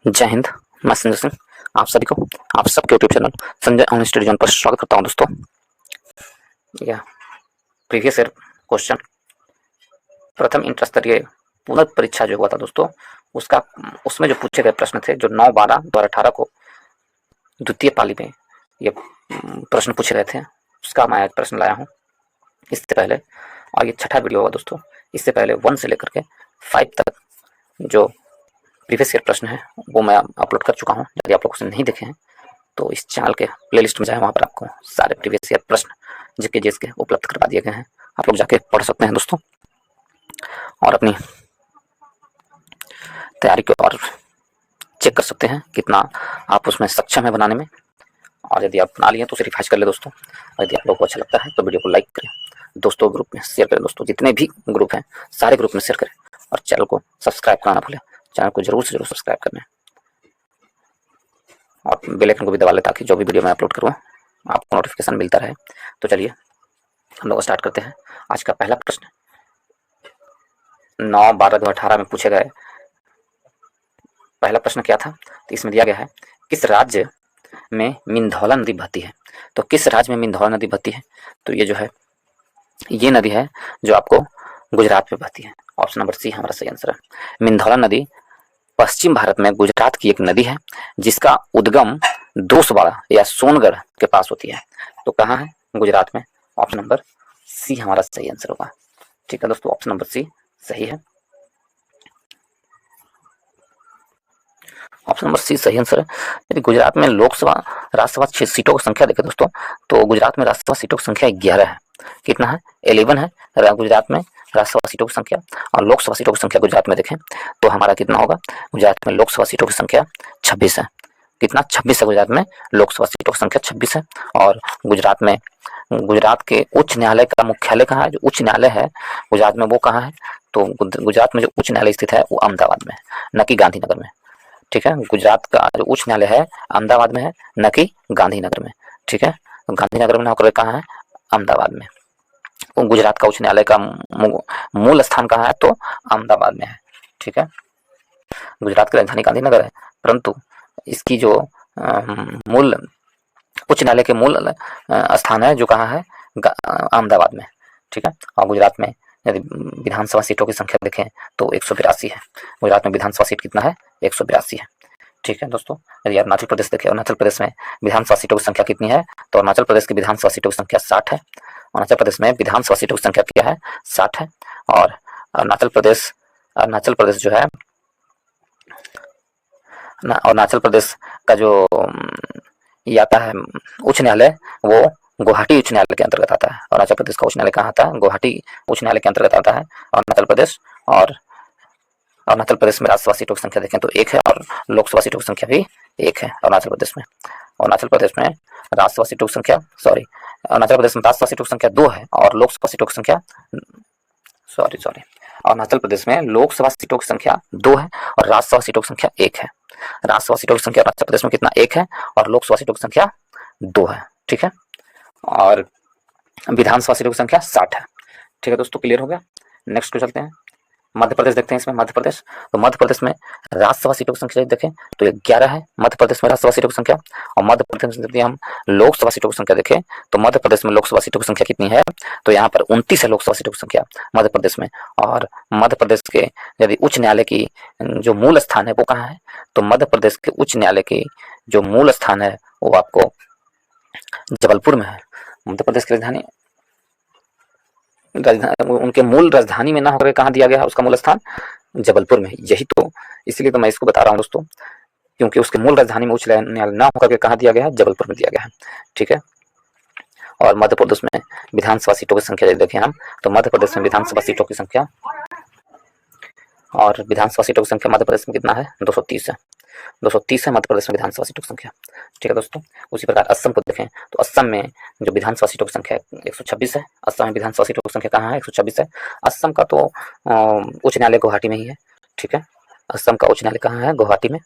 जय हिंद। मैं संजय सिंह आप सभी को आप सबके YouTube channel Sanjay online study zone पर स्वागत करता हूं। दोस्तों, यह प्रीवियस ईयर क्वेश्चन प्रथम इंटर स्तरीय पुनर्परीक्षा जो हुआ था दोस्तों, उसमें जो पूछे गए प्रश्न थे, जो 9/12/2018 को द्वितीय पाली में ये प्रश्न पूछे गए थे, उसका मैं आज प्रश्न लाया हूँ। इससे पहले, और ये छठा वीडियो होगा दोस्तों, इससे पहले 1 से लेकर के 5 तक जो प्रीवियस ईयर प्रश्न है वो मैं अपलोड कर चुका हूँ। यदि आप लोग उसे नहीं देखे हैं तो इस चैनल के प्लेलिस्ट में जाए, वहाँ पर आपको सारे प्रीवियस ईयर प्रश्न जिसके उपलब्ध करवा दिए गए हैं। आप लोग जाके पढ़ सकते हैं दोस्तों, और अपनी तैयारी को और चेक कर सकते हैं कितना आप उसमें सक्षम है बनाने में। और यदि आप बना लिए तो उसे रिवाइज कर ले दोस्तों। और यदि आप लोगों को अच्छा लगता है तो वीडियो को लाइक करें, दोस्तों ग्रुप में शेयर करें। दोस्तों, जितने भी ग्रुप हैं सारे ग्रुप में शेयर करें, और चैनल को सब्सक्राइब करना ना भूलें। चैनल को जरूर से जरूर सब्सक्राइब करना, और बेल आइकन को भी दबा लें ताकि जो भी वीडियो मैं अपलोड करूँ आपको नोटिफिकेशन मिलता रहे। तो चलिए हम लोग स्टार्ट करते हैं। आज का पहला प्रश्न 9/12/2018 में पूछे गए पहला प्रश्न क्या था, तो इसमें दिया गया है किस राज्य में मिंधौला नदी बहती है। तो किस राज्य में मिंधौला नदी बहती है, तो ये जो है ये नदी है जो आपको गुजरात में बहती है। ऑप्शन नंबर सी हमारा सही आंसर है। मिंधौला नदी पश्चिम भारत में गुजरात की एक नदी है जिसका उद्गम दोसवाड़ा या सोनगढ़ के पास होती है। तो कहाँ है? गुजरात में। ऑप्शन नंबर सी हमारा सही आंसर होगा। ठीक है दोस्तों, ऑप्शन नंबर सी सही है। ऑप्शन नंबर सी सही आंसर है। यदि गुजरात में लोकसभा राज्यसभा सीटों की संख्या देखें दोस्तों, तो गुजरात में राज्यसभा सीटों की संख्या 11 है। कितना है? 11 है गुजरात में राज्यसभा सीटों की संख्या। और लोकसभा सीटों की संख्या गुजरात में देखें तो हमारा कितना होगा? गुजरात में लोकसभा सीटों की संख्या 26 है। कितना? 26 है। गुजरात में लोकसभा सीटों की संख्या 26 है। और गुजरात के उच्च न्यायालय का मुख्यालय कहाँ है? जो उच्च न्यायालय है गुजरात में वो कहाँ है? तो गुजरात में जो उच्च न्यायालय स्थित है वो अहमदाबाद में है, न कि गांधीनगर में। ठीक है, गुजरात का जो उच्च न्यायालय है अहमदाबाद में है, न कि गांधीनगर में। ठीक है, तो गांधीनगर में होकर कहाँ है? अहमदाबाद में। गुजरात का उच्च न्यायालय का मूल स्थान कहाँ है? तो अहमदाबाद में है। ठीक है, गुजरात की राजधानी गांधीनगर है, परंतु इसकी जो मूल उच्च न्यायालय के मूल स्थान है जो कहाँ है? अहमदाबाद में। ठीक है, और गुजरात में यदि विधानसभा सीटों की संख्या देखें तो 182 है। गुजरात में विधानसभा सीट कितना है? 182 है। ठीक है दोस्तों, यदि अरुणाचल प्रदेश देखें, अरुणाचल प्रदेश में विधानसभा सीटों की संख्या कितनी है? तो अरुणाचल प्रदेश की विधानसभा सीटों की संख्या 60 है। अरुणाचल प्रदेश में विधानसभा सीटों की संख्या क्या है? 60 है। और अरुणाचल प्रदेश जो है, अरुणाचल प्रदेश का जो ये आता है उच्च न्यायालय, वो गुवाहाटी उच्च न्यायालय के अंतर्गत आता है। अरुणाचल प्रदेश का उच्च न्यायालय कहाँ आता है? गुवाहाटी उच्च न्यायालय के अंतर्गत आता है अरुणाचल प्रदेश। और अरुणाचल प्रदेश में राज्यसभा सीटों की संख्या देखें तो 1 है, और लोकसभा सीटों की संख्या भी 1 है अरुणाचल प्रदेश में। अरुणाचल प्रदेश में राज्यसभा सीटों की संख्या अरुणाचल प्रदेश में राज्यसभा सीटों की संख्या 2 है, और लोकसभा सीटों की संख्या अरुणाचल प्रदेश में लोकसभा सीटों की संख्या 2 है और राज्यसभा सीटों की संख्या 1 है। राज्यसभा सीटों की संख्या अरुणाचल प्रदेश में कितना? 1 है, और लोकसभा सीटों की संख्या 2 है। ठीक है, और विधानसभा सीटों की संख्या 60 है। ठीक है दोस्तों, क्लियर हो गया। नेक्स्ट को चलते हैं, मध्य प्रदेश देखते हैं। इसमें मध्य प्रदेश, तो मध्य प्रदेश में राज्यसभा सीटों की संख्या देखें तो 11 है मध्य प्रदेश में राज्यसभा सीटों की संख्या। और मध्य प्रदेश में यदि हम लोकसभा सीटों की संख्या देखें तो मध्य प्रदेश में लोकसभा सीटों की संख्या कितनी है? तो यहाँ पर 29 है लोकसभा सीटों की संख्या मध्य प्रदेश में। और मध्य प्रदेश के यदि उच्च न्यायालय की जो मूल स्थान है वो कहाँ है? तो मध्य प्रदेश के उच्च न्यायालय की जो मूल स्थान है वो आपको जबलपुर में है। मध्य प्रदेश की राजधानी उनके मूल राजधानी में ना होकर कहाँ दिया गया है उसका मूल स्थान? जबलपुर में। यही तो, इसलिए तो मैं इसको बता रहा हूँ दोस्तों, क्योंकि उसके मूल राजधानी में उच्च न्यायालय ना होकर कहाँ दिया गया है? जबलपुर में दिया गया है। ठीक है, और मध्य प्रदेश में विधानसभा सीटों की संख्या देखें हम, तो मध्य प्रदेश में विधानसभा सीटों की संख्या मध्य प्रदेश में कितना है? 230 है। 230 है मध्य प्रदेश में विधानसभा सीटों की संख्या। ठीक है दोस्तों, उसी प्रकार असम को देखें तो असम में जो विधानसभा सीटों की संख्या 126 है। असम में विधानसभा सीटों की संख्या कहाँ है? 126 है। असम का तो उच्च न्यायालय गुवाहाटी में ही है। ठीक है, असम का उच्च न्यायालय कहाँ है? गुवाहाटी में।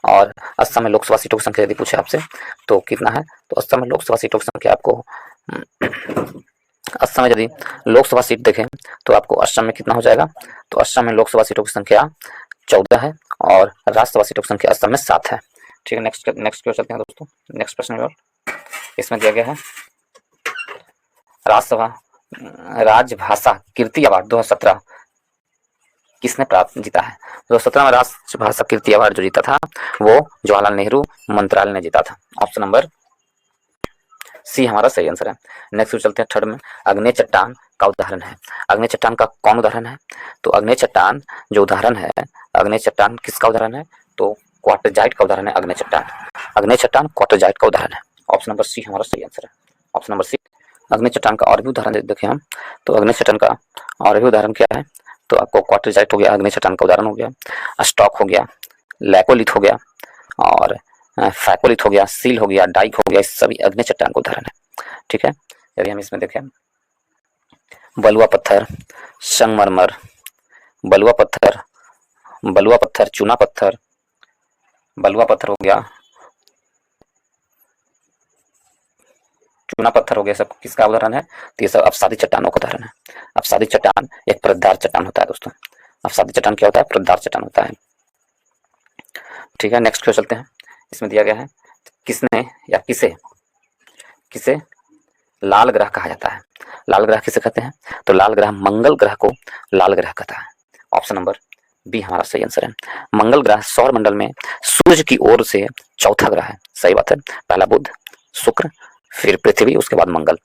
और असम में लोकसभा सीटों की संख्या यदि पूछे आपसे तो कितना है? तो असम में लोकसभा सीटों की संख्या आपको असम में यदि लोकसभा सीट देखें तो आपको असम में कितना हो जाएगा? तो असम में लोकसभा सीटों की संख्या 14 है, और राज्यसभा सीटों की संख्या असम में 7 है। ठीक है, नेक्स्ट की ओर चलते हैं दोस्तों। नेक्स्ट प्रश्न इसमें दिया गया है राज्यसभा राजभाषा कीर्ति अवार्ड 2017 किसने प्राप्त जीता है? 2017 में राजभाषा कीर्ति अवार्ड जो जीता था वो जवाहरलाल नेहरू मंत्रालय ने जीता था। ऑप्शन नंबर सी हमारा सही आंसर है। नेक्स्ट चलते हैं थर्ड में, अग्नि चट्टान का उदाहरण है। अग्नि चट्टान का कौन उदाहरण है? तो अग्नि चट्टान जो उदाहरण है, अग्नि चट्टान किसका उदाहरण है? तो क्वार्टरजाइट का उदाहरण है अग्नि चट्टान। अग्नि चट्टान क्वार्टरजाइट का उदाहरण है। ऑप्शन नंबर सी हमारा सही आंसर है। Option number C. अग्नि चट्टान का और भी उदाहरण देखें हम, तो अग्नि चट्टान का और भी उदाहरण क्या है? तो आपको क्वार्टरजाइट हो गया, अग्नि चट्टान का उदाहरण हो गया, स्टॉक हो गया, लैकोलिथ हो गया और फैकोलिथ हो गया, सील हो गया, डाइक हो गया, सभी अग्नि चट्टान का उदाहरण है। ठीक है, यदि हम इसमें देखें बलुआ पत्थर, संगमरमर, बलुआ पत्थर, चूना पत्थर, बलुआ पत्थर हो गया, चूना पत्थर हो गया, सब किसका उदाहरण है? तो ये सब अपसादी चट्टानों का उदाहरण है। अपसादी चट्टान एक परतदार चट्टान होता है दोस्तों। अपसादी चट्टान क्या होता है? परतदार चट्टान होता है। ठीक है, नेक्स्ट क्वेश्चन चलते हैं। इसमें दिया गया है किसने या किसे लाल ग्रह कहा जाता है? लाल ग्रह किसे कहते हैं? तो लाल ग्रह मंगल ग्रह को लाल ग्रह कहता है। ऑप्शन नंबर बी हमारा सही आंसर है। मंगल ग्रह सौर मंडल में सूर्य की ओर से चौथा ग्रह है। सही बात है। पहला बुध, शुक्र, फिर पृथ्वी, उसके बाद मंगल,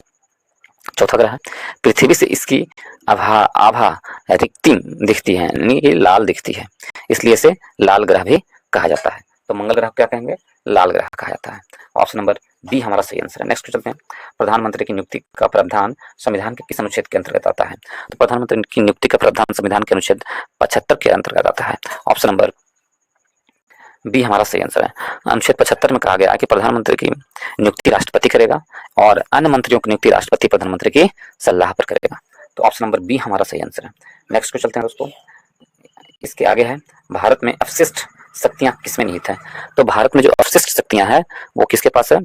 चौथा ग्रह है। पृथ्वी से इसकी आभा रिक्ति दिखती है, यानी कि लाल दिखती है, इसलिए इसे लाल ग्रह भी कहा जाता है। तो मंगल ग्रह क्या कहेंगे? लाल ग्रह कहा जाता है। ऑप्शन नंबर बी हमारा सही आंसर है। नेक्स्ट चलते हैं, प्रधानमंत्री की नियुक्ति का प्रावधान संविधान के किस अनुच्छेद के अंतर्गत आता है? तो प्रधानमंत्री की नियुक्ति का प्रावधान संविधान के अनुच्छेद 75 के अंतर्गत आता है। ऑप्शन नंबर बी हमारा सही आंसर है। अनुच्छेद 75 में कहा गया है कि प्रधानमंत्री की नियुक्ति राष्ट्रपति करेगा और अन्य मंत्रियों की नियुक्ति राष्ट्रपति प्रधानमंत्री की सलाह पर करेगा। तो ऑप्शन नंबर बी हमारा सही आंसर है। नेक्स्ट को चलते हैं दोस्तों। इसके आगे है भारत में अवशिष्ट शक्तियां किसमें निहित है? तो भारत में जो अवशिष्ट शक्तियां हैं वो किसके पास है?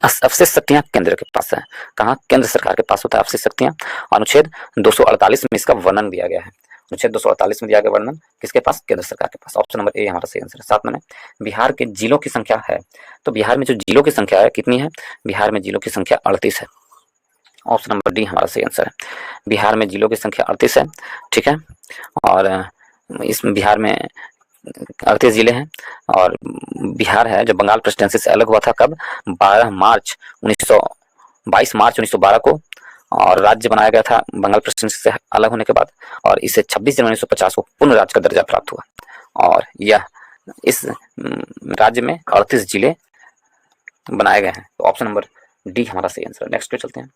अवशिष्ट शक्तियां केंद्र के पास है। कहाँ? केंद्र सरकार के पास होता है अवशिष्ट शक्तियां। अनुच्छेद 248 में इसका वर्णन दिया गया है। अनुच्छेद 248 में दिया गया वर्णन किसके पास? केंद्र सरकार के पास। ऑप्शन नंबर ए हमारा सही आंसर है। 7 में बिहार के जिलों की संख्या है। तो बिहार में जो जिलों की संख्या है कितनी है? बिहार में जिलों की संख्या 38 है। ऑप्शन नंबर डी हमारा सही आंसर है। बिहार में जिलों की संख्या 38 है। ठीक है, और इस बिहार में 38 जिले हैं। और बिहार है जो बंगाल प्रेसिडेंसी से अलग हुआ था कब? 22 मार्च 1912 को, और राज्य बनाया गया था बंगाल प्रेसिडेंसी से अलग होने के बाद, और इसे 26 जनवरी 1950 को पूर्ण राज्य का दर्जा प्राप्त हुआ। और यह इस राज्य में 38 जिले बनाए गए हैं। तो ऑप्शन नंबर डी हमारा सही आंसर है। नेक्स्ट पे चलते हैं।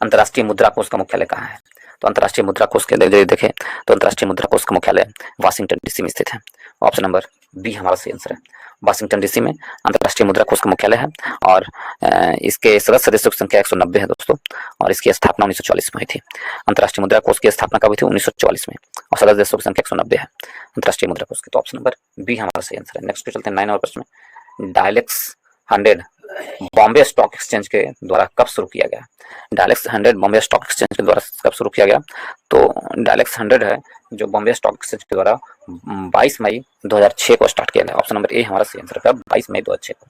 अंतर्राष्ट्रीय मुद्रा कोष का मुख्यालय कहाँ है? तो अंतर्राष्ट्रीय मुद्रा कोष के देखें तो अंतर्राष्ट्रीय मुद्रा कोष का मुख्यालय वाशिंगटन डीसी में स्थित है। ऑप्शन नंबर बी हमारा सही आंसर है। वाशिंगटन डीसी में अंतर्राष्ट्रीय मुद्रा कोष का मुख्यालय है, और इसके सदस्यों की संख्या 190 है दोस्तों, और इसकी स्थापना 1944 में हुई थी। अंतर्राष्ट्रीय मुद्रा कोष की स्थापना कब हुई थी? 1944 में, और सदस्य देशों की संख्या 190 है अंतर्राष्ट्रीय मुद्रा कोष की। तो ऑप्शन नंबर बी हमारा सही आंसर है। नेक्स्ट पे चलते हैं 9 नंबर प्रश्न में। डायलेक्स 100 बॉम्बे स्टॉक एक्सचेंज के द्वारा कब शुरू किया गया? डायलेक्स 100 बॉम्बे स्टॉक एक्सचेंज के द्वारा कब शुरू किया गया? तो डायलेक्स 100 है जो बॉम्बे स्टॉक एक्सचेंज के द्वारा 22 मई 2006 को स्टार्ट किया गया। ऑप्शन नंबर ए हमारा सही आंसर है, 22 मई 2006 को।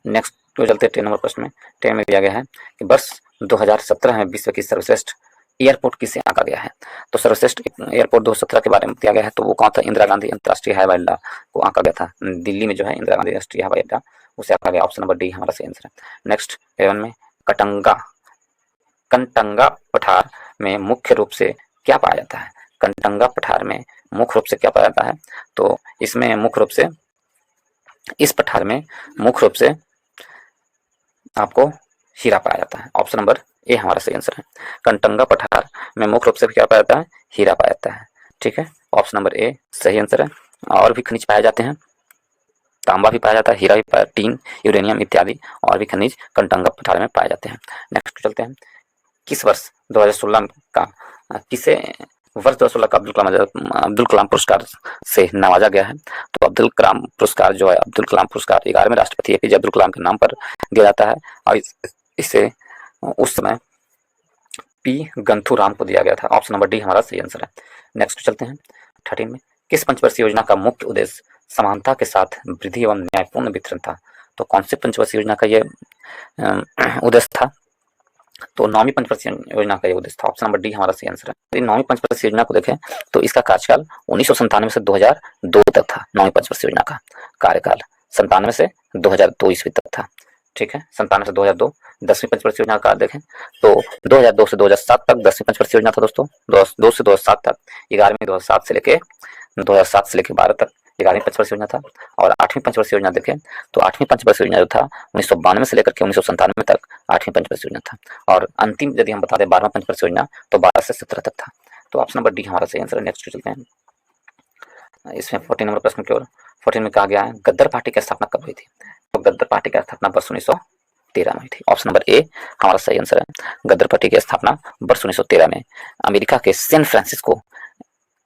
नेक्स्ट तो चलते हैं 10 नंबर प्रश्न में। 10 में दिया गया है कि वर्ष 2017 में विश्व की सर्वश्रेष्ठ एयरपोर्ट किसे आंका गया है? तो सर्वश्रेष्ठ एयरपोर्ट 2017 के बारे में दिया गया है, तो वो कौन था? इंदिरा गांधी अंतर्राष्ट्रीय हवाई अड्डा को आंका गया था। दिल्ली में जो है इंदिरा गांधी राष्ट्रीय हवाई अड्डा, उसे आंका गया। ऑप्शन नंबर डी हमारा सही आंसर है। नेक्स्ट 11 में कंटंगा पठार में मुख्य रूप से क्या पाया जाता है? कंटंगा पठार में मुख्य रूप से क्या पाया जाता है? तो इसमें मुख्य रूप से, इस पठार में मुख्य रूप से आपको हीरा पाया जाता है। ऑप्शन नंबर ए हमारा सही आंसर है। कंटंगा पठार में मुख्य रूप से क्या पाया जाता है? हीरा पाया जाता है। ठीक है, ऑप्शन नंबर ए सही आंसर है। और भी खनिज पाए जाते हैं, तांबा भी पाया जाता है, हीरा भी पाया, टीन, यूरेनियम इत्यादि और भी खनिज कंटंगा पठार में पाए जाते हैं। नेक्स्ट चलते हैं। किस वर्ष 2016 का किसे वर्ष 2016 का अब्दुल कलाम पुरस्कार से नवाजा गया है? तो अब्दुल कलाम पुरस्कार जो है, अब्दुल कलाम पुरस्कार 11वें राष्ट्रपति एपीजे अब्दुल कलाम के नाम पर दिया जाता है, और इसे उस समय पी गंथूराम को दिया गया था। ऑप्शन नंबर डी हमारा सही आंसर है। नेक्स्ट चलते हैं 13 में। किस पंचवर्षीय योजना का मुख्य उद्देश्य समानता के साथ वृद्धि एवं न्यायपूर्ण वितरण था? तो कौन सी पंचवर्षीय योजना का ये उद्देश्य था? तो नौवीं पंचवर्षीय योजना का ये उद्देश्य था। ऑप्शन नंबर डी हमारा सही आंसर है। यदि नौवीं पंचवर्षीय योजना को देखें तो इसका कार्यकाल 1997 से 2002 तक था। नौवीं पंचवर्षीय योजना का कार्यकाल 97 से 2002 ईस्वी तक था। ठीक है, 97 से 2002। 10वीं पंचवर्षीय योजना का देखें तो 2002 से 2007 तक 10वीं पंचवर्षीय योजना था दोस्तों। 2 से 2007 तक। 11वीं 2007 से लेके 12 तक 11वीं पंचवर्षीय योजना था। और 8वीं पंचवर्षीय योजना देखें तो 8वीं पंचवर्षीय योजना जो था 1992 से लेकर के 1997 तक 8वीं पंचवर्षीय योजना था। और अंतिम यदि हम बता दें 12वां पंचवर्षीय योजना तो 12 से 17 तक था। तो ऑप्शन नंबर डी हमारा सही आंसर है। नेक्स्ट चलते हैं इसमें 14 नंबर प्रश्न की ओर। 14 में कहा गया है गद्दर पार्टी की स्थापना कब हुई थी? तो गद्दर पार्टी की स्थापना वर्ष 1913 में हुई थी। ऑप्शन नंबर ए हमारा सही आंसर है। गद्दर पार्टी की स्थापना वर्ष 1913 में अमेरिका के सैन फ्रांसिस्को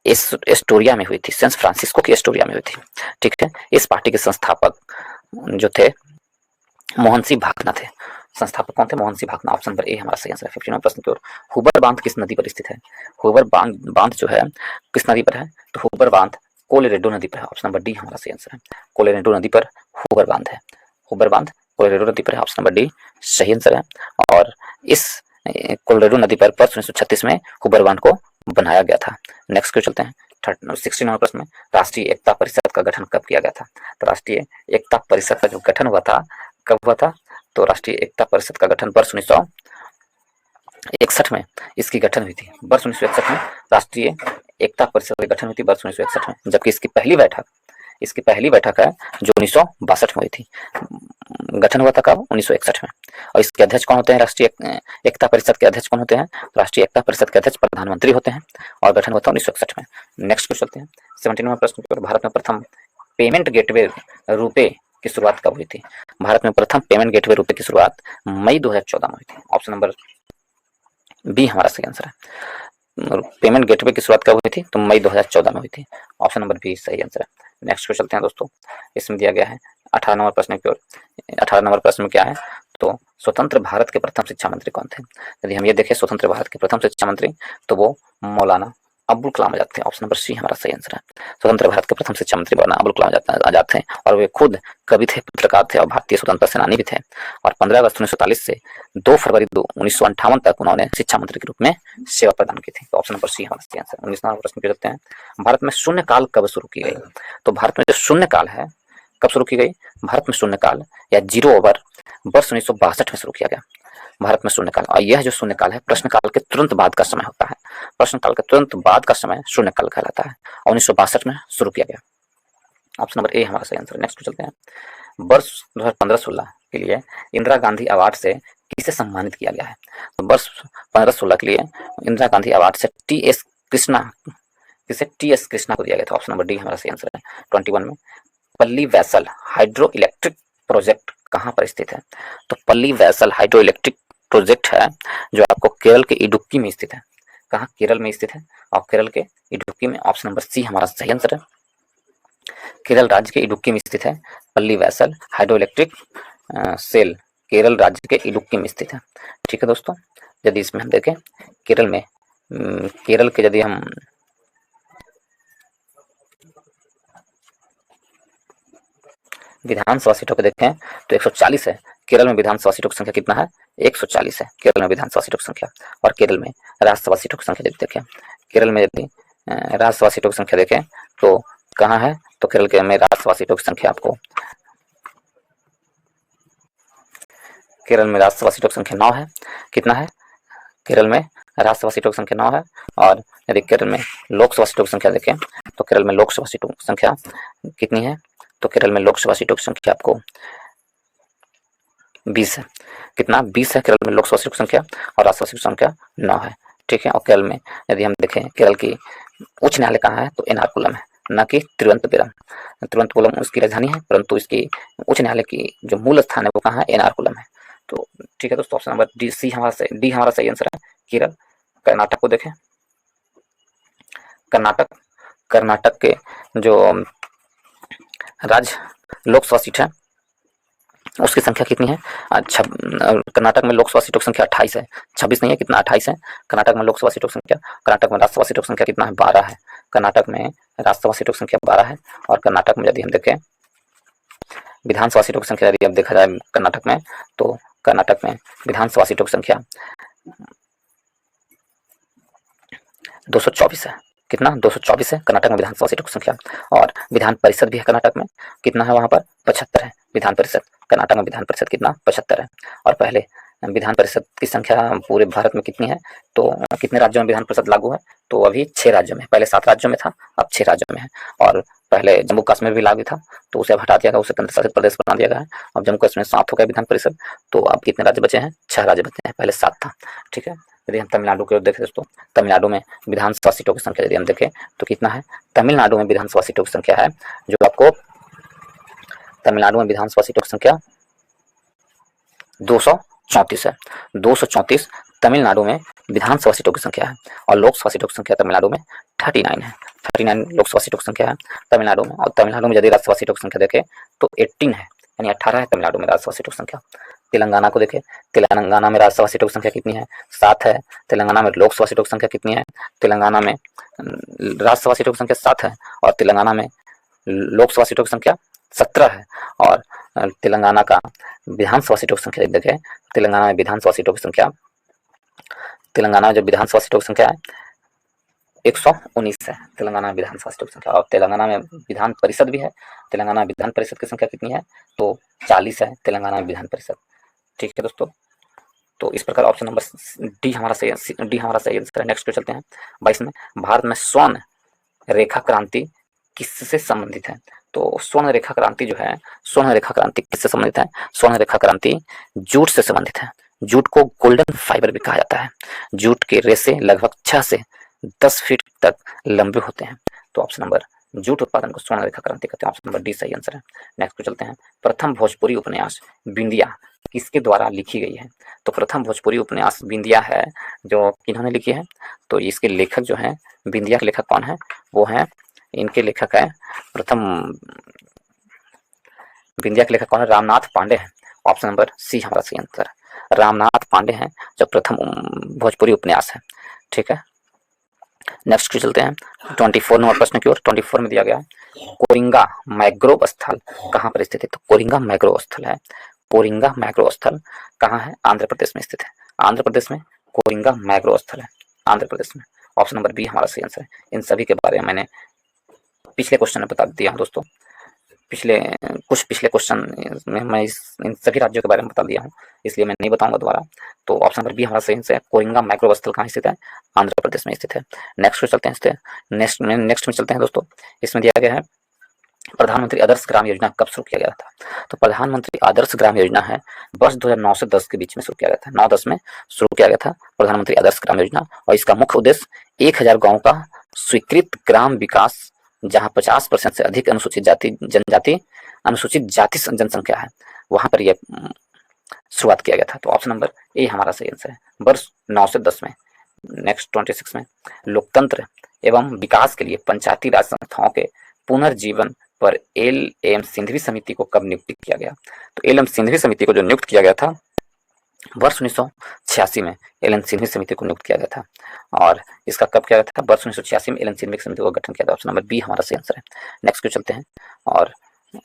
एस्टोरिया में हुई थी। सैन फ्रांसिस्को की एस्टोरिया में हुई थी। ठीक है, इस पार्टी के संस्थापक जो थे मोहन सिंह भाकना थे। संस्थापक कौन थे? Mohan Singh Bhakna. Option number A हमारा सही आंसर है। 15 प्रश्न की ओर। हुबर बांध किस नदी पर स्थित है? हुबर बांध जो है किस नदी पर है? तो हुबर बांध कोलोराडो नदी पर है। ऑप्शन नंबर डी हमारा सही आंसर है। कोलोराडो नदी पर हुबर बांध है। हुबर बांध कोलोराडो नदी पर है। ऑप्शन नंबर डी सही आंसर है। और इस कोलोराडो नदी पर वर्ष 1936 में हुबर बांध को बनाया गया था। नेक्स्ट क्वेश्चन चलते हैं 16 नंबर प्रश्न में। राष्ट्रीय एकता परिषद का गठन कब किया गया था? तो राष्ट्रीय एकता परिषद का जो गठन हुआ था कब हुआ था? तो राष्ट्रीय एकता परिषद का गठन वर्ष 1961 में इसकी गठन हुई थी। वर्ष 1961 में राष्ट्रीय एकता परिषद की गठन हुई थी वर्ष 1961 में। जबकि इसकी पहली बैठक है जो 1962 में हुई थी। गठन हुआ था कब? 1961 में। और इसके अध्यक्ष कौन होते हैं? राष्ट्रीय एकता परिषद के अध्यक्ष कौन होते हैं? राष्ट्रीय एकता परिषद के अध्यक्ष प्रधानमंत्री होते हैं। और गठन हुआ था 1961 में। नेक्स्ट क्वेश्चन चलते हैं 17वें प्रश्न पर। भारत में प्रथम पेमेंट गेटवे रुपे की शुरुआत कब हुई थी? भारत में प्रथम पेमेंट गेटवे रुपे की शुरुआत मई 2014 में हुई थी। ऑप्शन नंबर बी हमारा सही आंसर है। पेमेंट गेटवे की शुरुआत कब हुई थी? तो मई 2014 में हुई थी। ऑप्शन नंबर बी सही आंसर है। नेक्स्ट क्वेश्चन चलते हैं दोस्तों। इसमें दिया गया है 18 नंबर प्रश्न की ओर। 18 नंबर प्रश्न में क्या है? तो स्वतंत्र भारत के प्रथम शिक्षा मंत्री कौन थे? यदि हम ये देखें स्वतंत्र भारत के प्रथम शिक्षा मंत्री तो वो मौलाना अब्दुल कलाम आजाद थे। ऑप्शन नंबर सी हमारा सही आंसर है। स्वतंत्र भारत के प्रथम शिक्षा मंत्री मौलाना अब्दुल कलाम आजाद थे। और वे खुद कवि थे, पत्रकार थे और भारतीय स्वतंत्रता सेनानी भी थे। और 15 अगस्त 1940 से 2 फरवरी 1958 तक उन्होंने शिक्षा मंत्री के रूप में सेवा प्रदान की थी। तो ऑप्शन नंबर सी हमारा सही आंसर। 19 नंबर प्रश्न पूछते हैं भारत में शून्यकाल कब शुरू की गई? तो भारत में जो शून्यकाल है कब शुरू की गई? भारत में शून्यकाल या जीरो ओवर वर्ष 1962 में शुरू किया गया। भारत में शून्यकाल। और यह जो शून्यकाल है प्रश्नकाल के तुरंत बाद का समय होता है। प्रश्नकाल के तुरंत बाद का समय शून्यकाल कहलाता है। और 1962 में शुरू किया गया। ऑप्शन नंबर ए हमारा सही आंसर। नेक्स्ट चलते हैं वर्ष 2015-16 के लिए इंदिरा गांधी अवार्ड से किसे सम्मानित किया गया है? तो वर्ष 15-16 के लिए इंदिरा गांधी अवार्ड से टी.एस. कृष्णा को दिया गया था। ऑप्शन नंबर डी हमारा सही आंसर है। 21 में पल्ली वैसल हाइड्रो इलेक्ट्रिक प्रोजेक्ट कहाँ पर स्थित है? तो पल्ली वैसल हाइड्रो इलेक्ट्रिक प्रोजेक्ट है जो आपको केरल के इडुक्की में स्थित है। कहाँ? केरल में स्थित है। और केरल के इडुक्की में। ऑप्शन नंबर सी हमारा सही आंसर है। केरल राज्य के इडुक्की में स्थित है Pallivasal hydro electric cell. Kerala राज्य के इडुक्की में स्थित है। ठीक है दोस्तों, यदि इसमें हम देखें केरल में केरल के यदि हम विधानसभा सीटों को देखें तो 140 है। केरल में विधानसभा सीटों की संख्या कितना है? 140 है केरल में विधानसभा सीटों की संख्या। और केरल में राज्यसभा सीटों की संख्या यदि देखें, केरल में यदि राज्यसभा सीटों की संख्या देखें तो कहाँ है? तो केरल के में राज्यसभा सीटों की संख्या आपको केरल में राज्यसभा सीटों की संख्या 9 है। कितना है? केरल में राज्यसभा सीटों की संख्या 9 है। और यदि केरल में लोकसभा सीटों की संख्या देखें तो केरल में लोकसभा सीटों की संख्या कितनी है? तो केरल में लोकसभा सीटों की संख्या आपको 20 है। कितना? 20 है केरल में लोकसभा सीटों की संख्या। और राज्यसभा सीटों की संख्या 9 है। ठीक है। और केरल में यदि हम देखें केरल की उच्च न्यायालय कहाँ है? तो एर्नाकुलम है, न कि तिरुवनंतपुरम। तिरुवनंतपुरम उसकी राजधानी है परंतु इसकी उच्च न्यायालय की जो मूल स्थान है वो कहाँ है? एर्नाकुलम है। तो ठीक है दोस्तों, ऑप्शन नंबर डी हमारा सही आंसर है। केरल। कर्नाटक को देखें। कर्नाटक के जो राज्य लोकसभा सीट है उसकी संख्या कितनी है? कर्नाटक में लोकसभा सीटों की संख्या 28 है, 26 नहीं है, कितना 28 है। कर्नाटक में लोकसभा सीटों की संख्या, कर्नाटक में राज्यसभा सीटों की संख्या कितना है? 12 है। कर्नाटक में राज्यसभा सीटों की संख्या 12 है। और कर्नाटक में यदि हम देखें विधानसभा सीटों की संख्या, यदि अब देखा जाए कर्नाटक में, तो कर्नाटक में विधानसभा सीटों की संख्या 224 है। कितना? 224 है कर्नाटक में विधानसभा सीटों की संख्या। और विधान परिषद भी है कर्नाटक में, कितना है वहां पर? 75 है विधान परिषद। कर्नाटक में विधान परिषद कितना? 75 है। और पहले विधान परिषद की संख्या पूरे भारत में कितनी है? तो कितने राज्यों में विधान परिषद लागू है? तो अभी 6 राज्यों में, पहले 7 राज्यों में था, अब 6 राज्यों में है। और पहले जम्मू कश्मीर भी लागू था, तो उसे अब हटा दिया गया, उसे केंद्र शासित प्रदेश बना दिया गया है। अब जम्मू कश्मीर 7 हो गया विधान परिषद। तो अब कितने राज्य बचे हैं? 6 राज्य बचे हैं, पहले 7 था। ठीक है। यदि हम तमिलनाडु की ओर देखें दोस्तों, तमिलनाडु में विधानसभा सीटों की संख्या यदि हम देखें तो कितना है? तमिलनाडु में विधानसभा सीटों की संख्या है जो आपको, तमिलनाडु में विधानसभा सीटों की संख्या 234 है। 234 तमिलनाडु में विधानसभा सीटों की संख्या है। और लोकसभा सीटों की संख्या तमिलनाडु में 39 है। 39 लोकसभा सीटों की संख्या है तमिलनाडु में। और तमिलनाडु में यदि राज्यसभा सीटों की संख्या देखें तो 18 है, यानी 18 है तमिलनाडु में राज्यसभा सीटों की संख्या। तेलंगाना को देखें, तेलंगाना में राज्यसभा सीटों की संख्या कितनी है? 7 है। तेलंगाना में लोकसभा सीटों की संख्या कितनी है? तेलंगाना में राज्यसभा सीटों की संख्या 7 है और तेलंगाना में लोकसभा सीटों की संख्या 17 है। और तेलंगाना का विधानसभा सीटों की संख्या देखें, तेलंगाना में विधानसभा सीटों की संख्या, तेलंगाना में जो विधानसभा सीटों की संख्या है 119 है तेलंगाना में विधानसभा सीटों की संख्या। और तेलंगाना में विधान परिषद भी है। तेलंगाना में विधान परिषद की संख्या कितनी है? तो 40 है तेलंगाना में विधान परिषद। ठीक है दोस्तों, तो इस प्रकार ऑप्शन नंबर डी हमारा सही आंसर है। नेक्स्ट पे चलते हैं 22 में। भारत में स्वर्ण रेखा क्रांति किससे संबंधित है? तो स्वर्ण रेखा क्रांति जो है, स्वर्ण रेखा क्रांति किससे संबंधित है? स्वर्ण रेखा क्रांति जूट से संबंधित है। जूट को गोल्डन फाइबर भी कहा जाता है। जूट के रेशे लगभग 6 से 10 फीट तक लंबे होते हैं। तो ऑप्शन नंबर, जूट उत्पादन को स्वर्ण रेखा क्रांति कहते हैं। ऑप्शन नंबर डी सही आंसर है। नेक्स्ट पे चलते हैं। प्रथम भोजपुरी उपन्यास बिंदिया किसके द्वारा लिखी गई है? तो प्रथम भोजपुरी उपन्यास बिंदिया है जो किन्होंने लिखी है? तो इसके लेखक जो है, बिंदिया के लेखक कौन है? वो है, इनके लेखक है प्रथम, बिंदिया के लेखक कौन है? रामनाथ पांडे हैं। ऑप्शन नंबर सी हमारा सही आंसर है। रामनाथ पांडे हैं जो प्रथम भोजपुरी उपन्यास है। ठीक है। नेक्स्ट चलते हैं 24 नंबर प्रश्न की ओर। 24 में दिया गया है कोरिंगा मैग्रोव स्थल कहाँ पर स्थित है? तो कोरिंगा मैग्रोव स्थल है, कोरिंगा मैग्रोव स्थल कहाँ है? आंध्र प्रदेश में स्थित है। आंध्र प्रदेश में कोरिंगा मैग्रोव स्थल है, आंध्र प्रदेश में। ऑप्शन नंबर बी हमारा सही आंसर है। इन सभी के बारे में मैंने पिछले क्वेश्चन में बता दिया हूँ दोस्तों। पिछले क्वेश्चन में मैं इन सभी राज्यों के बारे में बता दिया हूँ, इसलिए मैं नहीं बताऊंगा दोबारा। तो ऑप्शन नंबर बी हमारा सही आंसर है। कोरिंगा मैग्रोव स्थल कहाँ स्थित है? आंध्र प्रदेश में स्थित है। नेक्स्ट पे चलते हैं, नेक्स्ट में चलते हैं दोस्तों। इसमें दिया गया है प्रधानमंत्री आदर्श ग्राम योजना कब शुरू किया गया था? तो प्रधानमंत्री आदर्श ग्राम योजना है वर्ष 2009 से 10 के बीच में शुरू किया गया था। 9-10 में शुरू किया गया था प्रधानमंत्री आदर्श ग्राम योजना। और इसका मुख्य उद्देश्य 1000 गाँव का स्वीकृत ग्राम विकास जहां 50% से अधिक अनुसूचित जाति जनसंख्या है, वहां पर यह शुरुआत किया गया था। तो ऑप्शन नंबर ए हमारा सही आंसर है, वर्ष 9 से 10 में। नेक्स्ट 26 में लोकतंत्र एवं विकास के लिए पंचायती राज संस्थाओं के पुनर्जीवन पर एल एम सिंघवी समिति को कब नियुक्त किया गया? तो एल एम सिंघवी समिति को जो नियुक्त किया गया था वर्ष 1986 में एल एन सिंघवी समिति को नियुक्त किया गया था। और इसका कब किया गया था? वर्ष 1986 में एल एन सिंघवी समिति को गठन किया था। ऑप्शन नंबर बी हमारा सही आंसर है। नेक्स्ट क्वेश्चन चलते हैं। और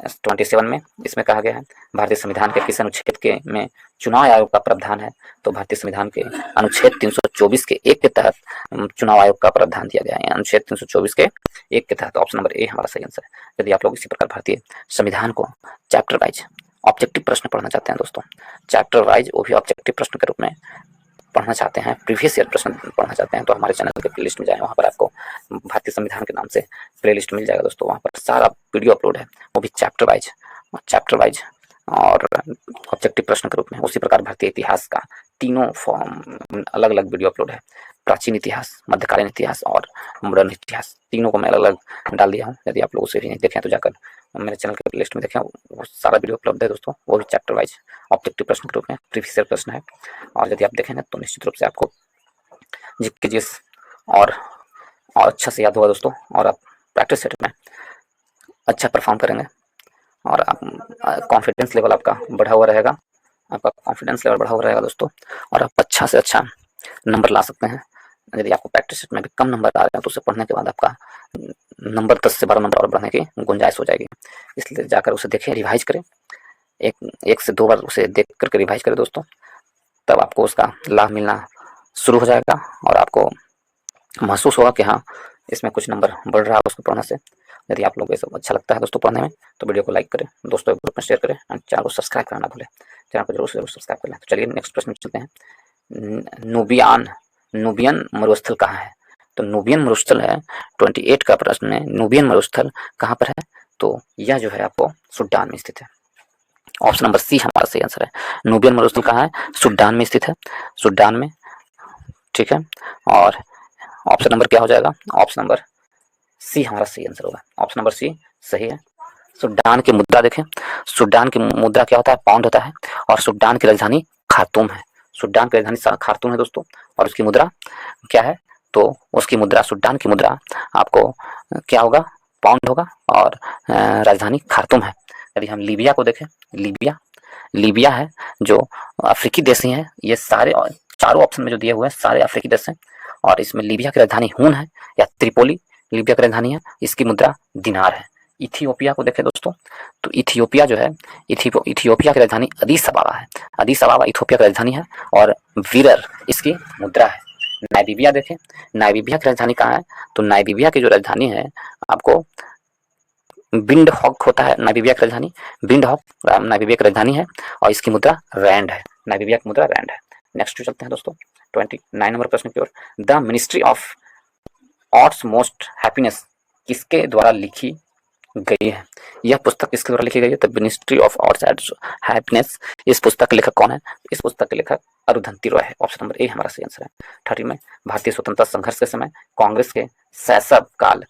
27 में इसमें कहा गया है भारतीय संविधान के किस अनुच्छेद के में चुनाव आयोग का प्रावधान है? तो भारतीय संविधान के अनुच्छेद 324 के 1 के तहत चुनाव आयोग का प्रावधान दिया गया है। अनुच्छेद 324 के 1 के तहत ऑप्शन नंबर ए हमारा सही आंसर है। यदि आप लोग इसी प्रकार भारतीय संविधान को चैप्टर वाइज ऑब्जेक्टिव प्रश्न पढ़ना चाहते हैं दोस्तों, चैप्टर वाइज वो भी ऑब्जेक्टिव प्रश्न के रूप में पढ़ना चाहते हैं, प्रीवियस ईयर प्रश्न पढ़ना चाहते हैं, तो हमारे चैनल के प्लेलिस्ट में जाएं। वहाँ पर आपको भारतीय संविधान के नाम से प्लेलिस्ट मिल जाएगा दोस्तों। वहाँ पर सारा वीडियो अपलोड है, वो भी चैप्टर वाइज और ऑब्जेक्टिव प्रश्न के रूप में। उसी प्रकार भारतीय इतिहास का तीनों फॉर्म अलग अलग वीडियो अपलोड है। प्राचीन इतिहास, मध्यकालीन इतिहास और मॉडर्न इतिहास, तीनों को मैं अलग अलग डाल दिया हूँ। यदि आप लोग उसे भी नहीं देखें तो जाकर मेरे चैनल के प्लेलिस्ट में देखें, वो सारा वीडियो उपलब्ध है दोस्तों। वो भी चैप्टर वाइज ऑब्जेक्टिव प्रश्न के रूप में प्रीवियस ईयर प्रश्न है। और यदि आप देखें ना तो निश्चित रूप से आपको जीकेजीएस और अच्छा से याद होगा दोस्तों, और आप प्रैक्टिस सेट में अच्छा परफॉर्म करेंगे। और कॉन्फिडेंस लेवल आपका बढ़ा हुआ रहेगा, आपका कॉन्फिडेंस लेवल बढ़ा हुआ रहेगा दोस्तों, और आप अच्छा से अच्छा नंबर ला सकते हैं। यदि आपको प्रैक्टिस सेट में भी कम नंबर आ रहे हैं तो उसे पढ़ने के बाद आपका नंबर 10 से 12 नंबर और बढ़ने की गुंजाइश हो जाएगी। इसलिए जाकर उसे देखें, रिवाइज करें, एक से 2 बार उसे देख करके रिवाइज करें दोस्तों, तब आपको उसका लाभ मिलना शुरू हो जाएगा और आपको महसूस होगा कि हाँ, इसमें कुछ नंबर बढ़ रहा है उसको पढ़ने से। यदि आप लोगों को ये सब अच्छा लगता है दोस्तों पढ़ने में, तो वीडियो को लाइक करें, दोस्तों के ग्रुप में शेयर करें और चैनल को सब्सक्राइब करना ना भूलें। चैनल को जरूर से जरूर सब्सक्राइब कर लें। तो चलिए नेक्स्ट प्रश्न में चलते हैं। नूबियन मरुस्थल कहाँ है? तो नूबियन मरुस्थल है 28 का प्रश्न है। नूबियन मरुस्थल कहाँ पर है? तो यह जो है आपको सूडान में स्थित है। ऑप्शन नंबर सी हमारा सही आंसर है। नूबियन मरुस्थल कहाँ है? सूडान में स्थित है, सूडान में, ठीक है। और ऑप्शन नंबर क्या हो जाएगा? ऑप्शन नंबर सी हमारा सही आंसर होगा। ऑप्शन नंबर सी सही है। सूडान की मुद्रा देखें, सूडान की मुद्रा क्या होता है? पाउंड होता है। और सूडान की राजधानी खार्तूम है। सूडान की राजधानी खार्तूम है दोस्तों, और उसकी मुद्रा क्या है? तो उसकी मुद्रा, सूडान की मुद्रा आपको क्या होगा? पाउंड होगा, और राजधानी खार्तूम है। यदि हम लीबिया को देखें, लीबिया है जो अफ्रीकी देश ही है। ये सारे चारों ऑप्शन में जो दिए हुए हैं सारे अफ्रीकी देश हैं, और इसमें लीबिया की राजधानी हून है या त्रिपोली लीबिया की राजधानी है। इसकी मुद्रा दिनार है। इथियोपिया को देखें दोस्तों, तो इथियोपिया जो है, इथियोपिया की राजधानी अदीस अबाबा है। अदीस अबाबा इथियोपिया की राजधानी है, और वीरर इसकी मुद्रा है। नाइजीरिया देखें, नाइजीरिया की राजधानी कहाँ है? तो नाइजीरिया की जो राजधानी है आपको बिंड हॉक होता है। नाइजीरिया की राजधानी बिंड हॉक नाइजीरिया की राजधानी है, और इसकी मुद्रा रैंड है। नाइजीरिया की मुद्रा रैंड है। नेक्स्ट चलते हैं दोस्तों 29 नंबर प्रश्न की ओर। The ministry of utmost happiness किसके द्वारा लिखी गई है? यह पुस्तक किसके द्वारा लिखी गई है? The ministry of ऑट्स and happiness. इस पुस्तक के लेखक कौन है? इस पुस्तक के लेखक अरुंधति रॉय है। ऑप्शन नंबर ए हमारा सही आंसर है। 30 में, भारतीय स्वतंत्रता संघर्ष के समय कांग्रेस के शैशव काल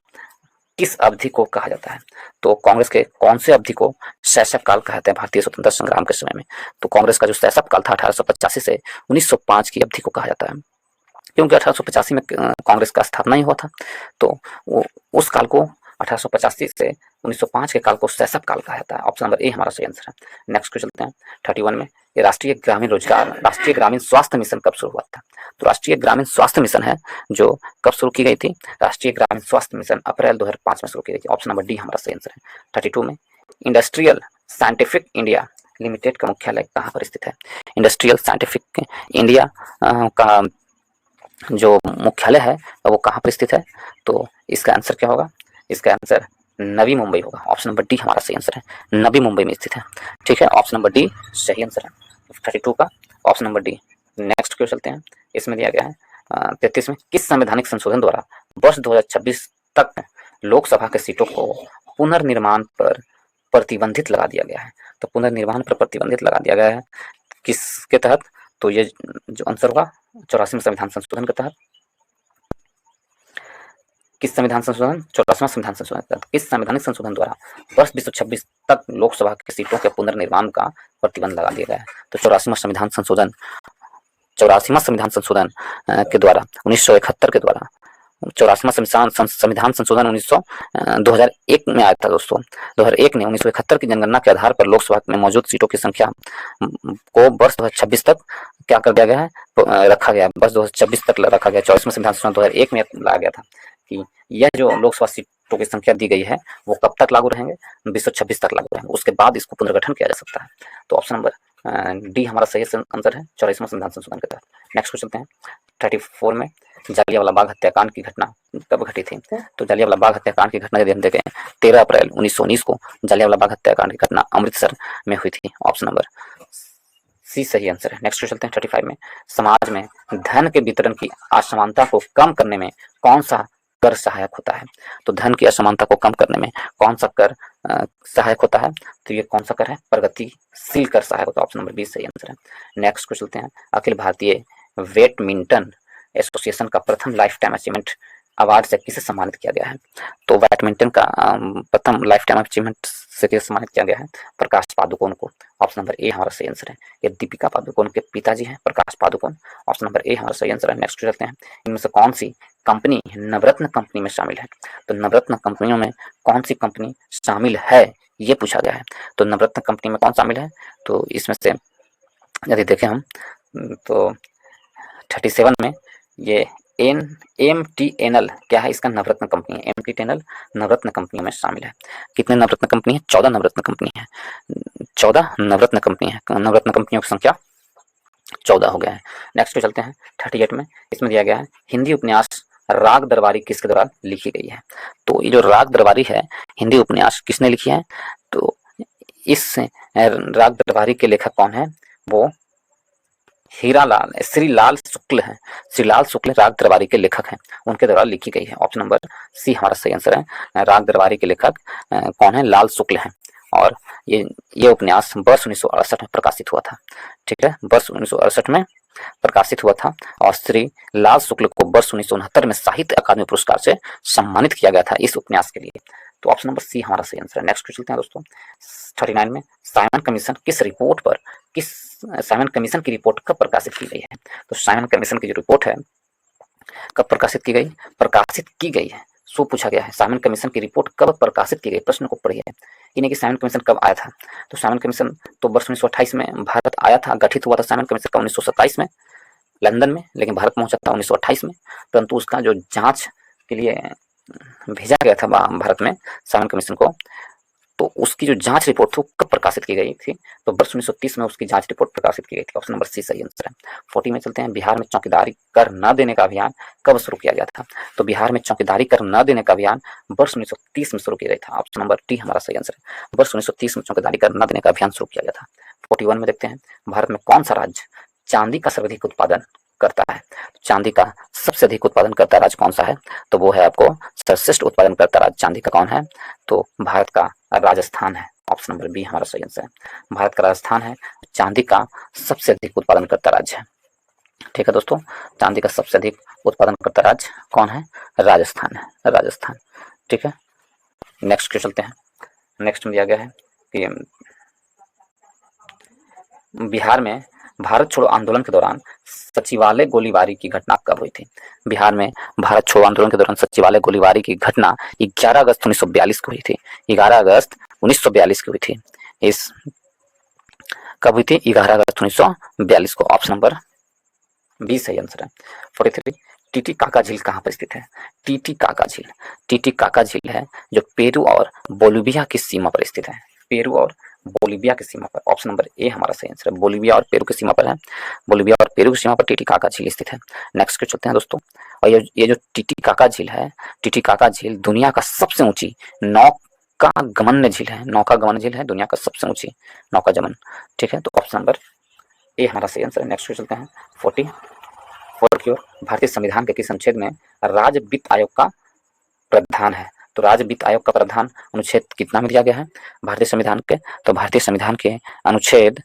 किस अवधि को कहा जाता है? तो कांग्रेस के कौन से अवधि को शैशव काल कहते हैं भारतीय स्वतंत्रता संग्राम के समय में? तो कांग्रेस का जो शैशव काल था 1885 से 1905 की अवधि को कहा जाता है, क्योंकि 1885 में कांग्रेस का स्थापना ही हुआ था। तो वो उस काल को 1885 से 1905 के काल को शैशव काल कहा जाता है। ऑप्शन नंबर ए हमारा सही आंसर है। नेक्स्ट को चलते हैं 31 में। ये राष्ट्रीय ग्रामीण स्वास्थ्य मिशन कब शुरू हुआ था? तो राष्ट्रीय ग्रामीण स्वास्थ्य मिशन है जो कब शुरू की गई थी? राष्ट्रीय ग्रामीण स्वास्थ्य मिशन अप्रैल 2005 में शुरू की गई थी। ऑप्शन नंबर डी हमारा सही आंसर है। 32 में, इंडस्ट्रियल साइंटिफिक इंडिया लिमिटेड का मुख्यालय कहाँ पर स्थित है? इंडस्ट्रियल साइंटिफिक इंडिया का जो मुख्यालय है वो कहाँ पर स्थित है? तो इसका आंसर क्या होगा? इसका आंसर नवी मुंबई होगा। ऑप्शन नंबर डी हमारा सही आंसर है। नवी मुंबई में स्थित है, ठीक है। ऑप्शन नंबर डी सही आंसर है 32 का, ऑप्शन नंबर डी। नेक्स्ट क्यों चलते हैं, इसमें दिया गया है 33 में, किस संवैधानिक संशोधन द्वारा वर्ष 2026 तक लोकसभा के सीटों को पुनर्निर्माण पर प्रतिबंधित लगा दिया गया है? तो पुनर्निर्माण पर प्रतिबंधित लगा दिया गया है किसके तहत? तो ये जो आंसर होगा 84वें संविधान संशोधन के तहत। किस संविधान संशोधन? 84वां संविधान संशोधन के तहत। किस संवैधानिक संशोधन द्वारा वर्ष 2026 तक लोकसभा की सीटों के पुनर्निर्माण का प्रतिबंध लगा दिया गया है? तो 84वां संविधान संशोधन के द्वारा 1971 के द्वारा 84वां संविधान संशोधन 2001 में आया था दोस्तों। 2001 ने 1971 की जनगणना के आधार पर लोकसभा में मौजूद सीटों की संख्या को वर्ष 2026 तक क्या कर दिया गया है? रखा गया, वर्ष 2026 तक रखा गया। 24वां संविधान संशोधन 2001 में लाया गया था कि यह जो लोकसभा सीटों की संख्या दी गई है वो कब तक लागू रहेंगे? 2026 तक लागू रहेंगे, उसके बाद इसको पुनर्गठन किया जा सकता है। तो ऑप्शन नंबर डी हमारा सही आंसर है 84वां संविधान संशोधन के तहत। नेक्स्ट को चलते हैं 34 में, जालियांवाला बाग हत्याकांड की घटना कब घटी थी? तो जालियांवाला बाग हत्याकांड की घटना यदि हम देखें 13 अप्रैल 1919 को जालियांवाला बाग हत्याकांड की घटना अमृतसर में हुई थी। ऑप्शन नंबर सी सही आंसर है। नेक्स्ट चलते हैं 35 में, समाज में धन के वितरण की असमानता को कम करने में कौन सा कर सहायक होता है? तो धन की असमानता को कम करने में कौन सा कर सहायक होता है? तो ये कौन सा कर है? प्रगतिशील कर सहायक होता है। ऑप्शन नंबर बी सही आंसर है। नेक्स्ट को चलते हैं, अखिल भारतीय बैडमिंटन एसोसिएशन का प्रथम लाइफ टाइम अचीवमेंट अवार्ड से किसे सम्मानित किया गया है? तो बैडमिंटन का प्रथम लाइफ टाइम अचीवमेंट से किसे सम्मानित किया गया है? प्रकाश पादुकोण को। ऑप्शन नंबर ए हमारा सही आंसर है। ये दीपिका पादुकोण के पिताजी हैं Prakash Padukone. Option number A हमारा सही आंसर है। नेक्स्ट चलते हैं, इनमें से कौन सी कंपनी नवरत्न कंपनी में शामिल है? तो नवरत्न कंपनियों में कौन सी कंपनी शामिल है, ये पूछा गया है। तो नवरत्न कंपनी में कौन शामिल है? तो इसमें से यदि देखें हम तो 37 में ये MTNL क्या है? इसका नवरत्न कंपनी है। MTNL नवरत्न कंपनियों में शामिल है। कितने नवरत्न कंपनी है? 14 नवरत्न कंपनी है। 14 नवरत्न कंपनी है। नवरत्न कंपनियों की संख्या 14 हो गया है। नेक्स्ट पे चलते हैं 38 में। इसमें दिया गया है हिंदी उपन्यास राग दरबारी किसके द्वारा लिखी गई है? तो ये जो राग दरबारी है, हिंदी उपन्यास किसने लिखी है? तो इस राग दरबारी के लेखक कौन है? वो हीरालाल श्रीलाल शुक्ल है। श्रीलाल शुक्ल राग दरबारी के लेखक हैं, उनके द्वारा लिखी गई है। ऑप्शन नंबर सी हमारा सही आंसर है। राग दरबारी के लेखक कौन है? लाल शुक्ल हैं। और ये उपन्यास वर्ष 1968 में प्रकाशित हुआ था। ठीक है, वर्ष 1968 में प्रकाशित हुआ था और श्री लाल शुक्ल को वर्ष 1969 में साहित्य अकादमी पुरस्कार से सम्मानित किया गया था इस उपन्यास के लिए। तो ऑप्शन नंबर सी हमारा सही आंसर है। नेक्स्ट चलते हैं दोस्तों 39 में। साइमन कमीशन की रिपोर्ट कब प्रकाशित की गई है? तो साइमन कमीशन की जो रिपोर्ट है कब प्रकाशित की गई? प्रकाशित की गई है, सो पूछा गया है। साइमन कमीशन की रिपोर्ट कब प्रकाशित की गई? प्रश्न को पढ़िए। यानी कि साइमन कमीशन कब आया था? तो साइमन कमीशन तो वर्ष 1928 में भारत आया था, गठित हुआ था साइमन कमीशन का 1927 में लंदन में, लेकिन भारत पहुंचा था 1928 में। परंतु उसका जो जांच के लिए भेजा गया था भारत में साइमन कमीशन को, तो उसकी जो जांच रिपोर्ट थी कब प्रकाशित की गई थी? तो वर्ष 1930 में उसकी जांच रिपोर्ट प्रकाशित की गई थी। ऑप्शन नंबर सी सही आंसर है। 40 में चलते हैं। बिहार में चौकीदारी कर न देने का अभियान कब शुरू किया गया था? तो बिहार में चौकीदारी कर न देने का अभियान वर्ष 1930 में शुरू किया गया था। ऑप्शन नंबर डी हमारा सही आंसर है। वर्ष 1930 में चौकीदारी कर न देने का अभियान शुरू किया गया था। 41 में देखते हैं, भारत में कौन सा राज्य चांदी का सर्वाधिक उत्पादन करता है? चांदी का सबसे अधिक उत्पादन करता राज्य कौन सा है? तो वो है आपको सर्वश्रेष्ठ उत्पादन करता राज्य चांदी का कौन है? तो भारत का राजस्थान है। ऑप्शन नंबर बी हमारा सही आंसर है। भारत का राजस्थान है चांदी का सबसे अधिक उत्पादन करता राज्य है। ठीक है दोस्तों, चांदी का सबसे अधिक उत्पादन करता राज्य कौन है? राजस्थान है, राजस्थान। ठीक है, नेक्स्ट के चलते हैं। नेक्स्ट में दिया गया है कि बिहार में भारत छोड़ो आंदोलन के दौरान सचिवालय गोलीबारी की घटना कब हुई थी? बिहार में भारत छोड़ो आंदोलन के दौरान सचिवालय गोलीबारी की घटना 11 अगस्त 1942 को हुई थी। 11 अगस्त 1942 की हुई थी। इस कब हुई थी? 11 अगस्त 1942 को। ऑप्शन नंबर बी सही आंसर है। 43 टीटी काका झील कहाँ पर स्थित है? टीटी काका झील है जो पेरू और बोलिविया की सीमा पर स्थित है। पेरू और बोलिविया की सीमा पर। ऑप्शन नंबर ए हमारा सही आंसर है। बोलिविया और पेरू की सीमा पर है। बोलिविया और पेरू की सीमा पर टीटी काका झील स्थित है। नेक्स्ट के चलते हैं दोस्तों। और ये जो टीटी काका झील है, टीटी काका झील दुनिया का सबसे ऊंची नौका गमन झील है। नौका गमन झील है दुनिया का सबसे ऊंची नौका गमन। ठीक है, तो ऑप्शन नंबर ए हमारा सही आंसर है। नेक्स्ट पे चलते हैं 44 की ओर। भारतीय संविधान के किस अनुच्छेद में राज्य वित्त आयोग का प्रावधान है? तो राज्य वित्त आयोग का प्रावधान अनुच्छेद कितना में दिया गया है भारतीय संविधान के? तो भारतीय संविधान के अनुच्छेद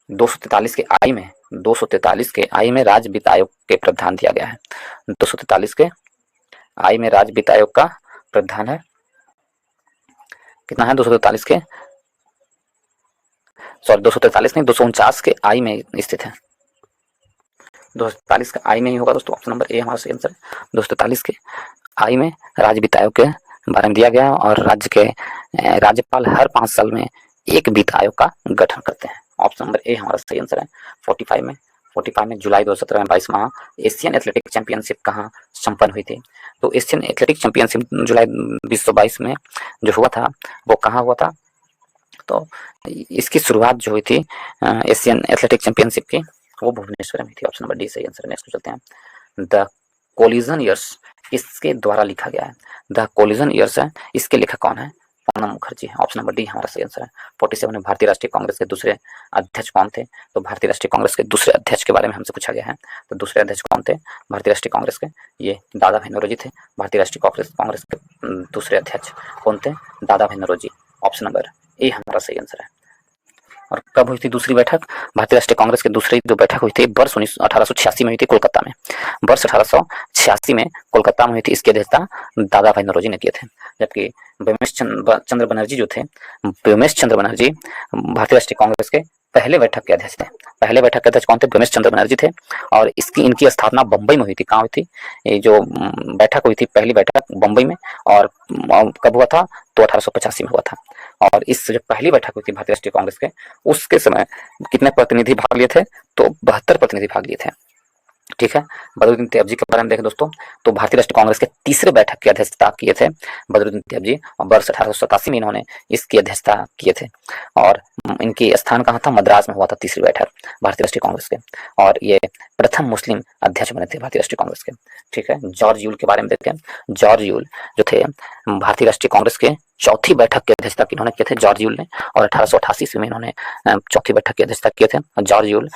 243 के आई में 243 के आई में राज्य वित्त आयोग के प्रावधान दिया गया है। 243 के आई में राज्य वित्त आयोग का प्रावधान है। कितना है? 243 के 243 नहीं 249 के आई में स्थित है। 243 का आई में ही होगा दोस्तों। ऑप्शन नंबर ए हमारा सही आंसर है। 243 के आई में राज्य वित्त आयोग के बारे में दिया गया और राज्य के राज्यपाल हर 5 साल में एक वित्त आयोग का गठन करते हैं। ऑप्शन नंबर ए हमारा सही आंसर है। 45 में जुलाई 2017 में 22वां एशियन एथलेटिक चैंपियनशिप कहाँ संपन्न हुई थी? तो एशियन एथलेटिक चैंपियनशिप जुलाई 2022 में जो हुआ था वो कहाँ हुआ था? तो इसकी शुरुआत जो हुई थी एशियन एथलेटिक चैंपियनशिप की, वो भुवनेश्वर में थी। ऑप्शन नंबर डी सही आंसर है। नेक्स्ट चलते हैं। द कोलिजन ईयर्स किसके द्वारा लिखा गया है? द कोलिजन ईयर्स है, इसके लेखक कौन है? प्रणब मुखर्जी है। ऑप्शन नंबर डी हमारा सही आंसर है। 47 में भारतीय राष्ट्रीय कांग्रेस के दूसरे अध्यक्ष कौन थे? तो भारतीय राष्ट्रीय कांग्रेस के दूसरे अध्यक्ष के बारे में हमसे पूछा गया है। तो दूसरे अध्यक्ष कौन थे भारतीय राष्ट्रीय कांग्रेस के? ये दादा भाई नौरोजी थे। भारतीय राष्ट्रीय कांग्रेस के दूसरे अध्यक्ष कौन थे? दादा भाई नौरोजी। ऑप्शन नंबर ए हमारा सही आंसर है। और कब हुई थी दूसरी बैठक? भारतीय राष्ट्रीय कांग्रेस की दूसरी जो बैठक हुई थी वर्ष 1886 में हुई थी कोलकाता में। वर्ष 1886 में कोलकाता में हुई थी। इसकी अध्यक्षता दादा भाई नौरोजी ने किए थे। जबकि व्योमेश चंद्र बनर्जी जो थे, व्योमेश चंद्र बनर्जी भारतीय राष्ट्रीय कांग्रेस के पहले बैठक के अध्यक्ष थे। पहले बैठक के अध्यक्ष कौन थे? व्योमेश चंद्र बनर्जी थे। और इनकी स्थापना बम्बई में हुई थी। कहाँ हुई थी? ये जो बैठक हुई थी, पहली बैठक बम्बई में। और कब हुआ था? तो 1885 में हुआ था। और इस जो पहली बैठक हुई थी भारतीय राष्ट्रीय कांग्रेस के, उसके समय कितने प्रतिनिधि भाग लिए थे? तो 72 प्रतिनिधि भाग लिए थे। ठीक है। बदरुद्दीन तैयबजी के बारे में देखें दोस्तों, तो भारतीय राष्ट्रीय कांग्रेस के तीसरे बैठक की अध्यक्षता किए थे बदरुद्दीन तैयबजी, और वर्ष 1887 में इन्होंने इसकी अध्यक्षता किए थे। और इनकी स्थान कहाँ था? मद्रास में हुआ था तीसरी बैठक भारतीय राष्ट्रीय कांग्रेस के। और ये प्रथम मुस्लिम अध्यक्ष बने थे भारतीय राष्ट्रीय कांग्रेस के। ठीक है। जॉर्ज यूल के बारे में देखते हैं। जॉर्ज यूल जो थे भारतीय राष्ट्रीय कांग्रेस के चौथी बैठक की अध्यक्षता इन्होंने किए थे, जॉर्ज यूल ने। और 1888 ईस्वी में इन्होंने चौथी बैठक की अध्यक्षता किए थे। जॉर्ज यूल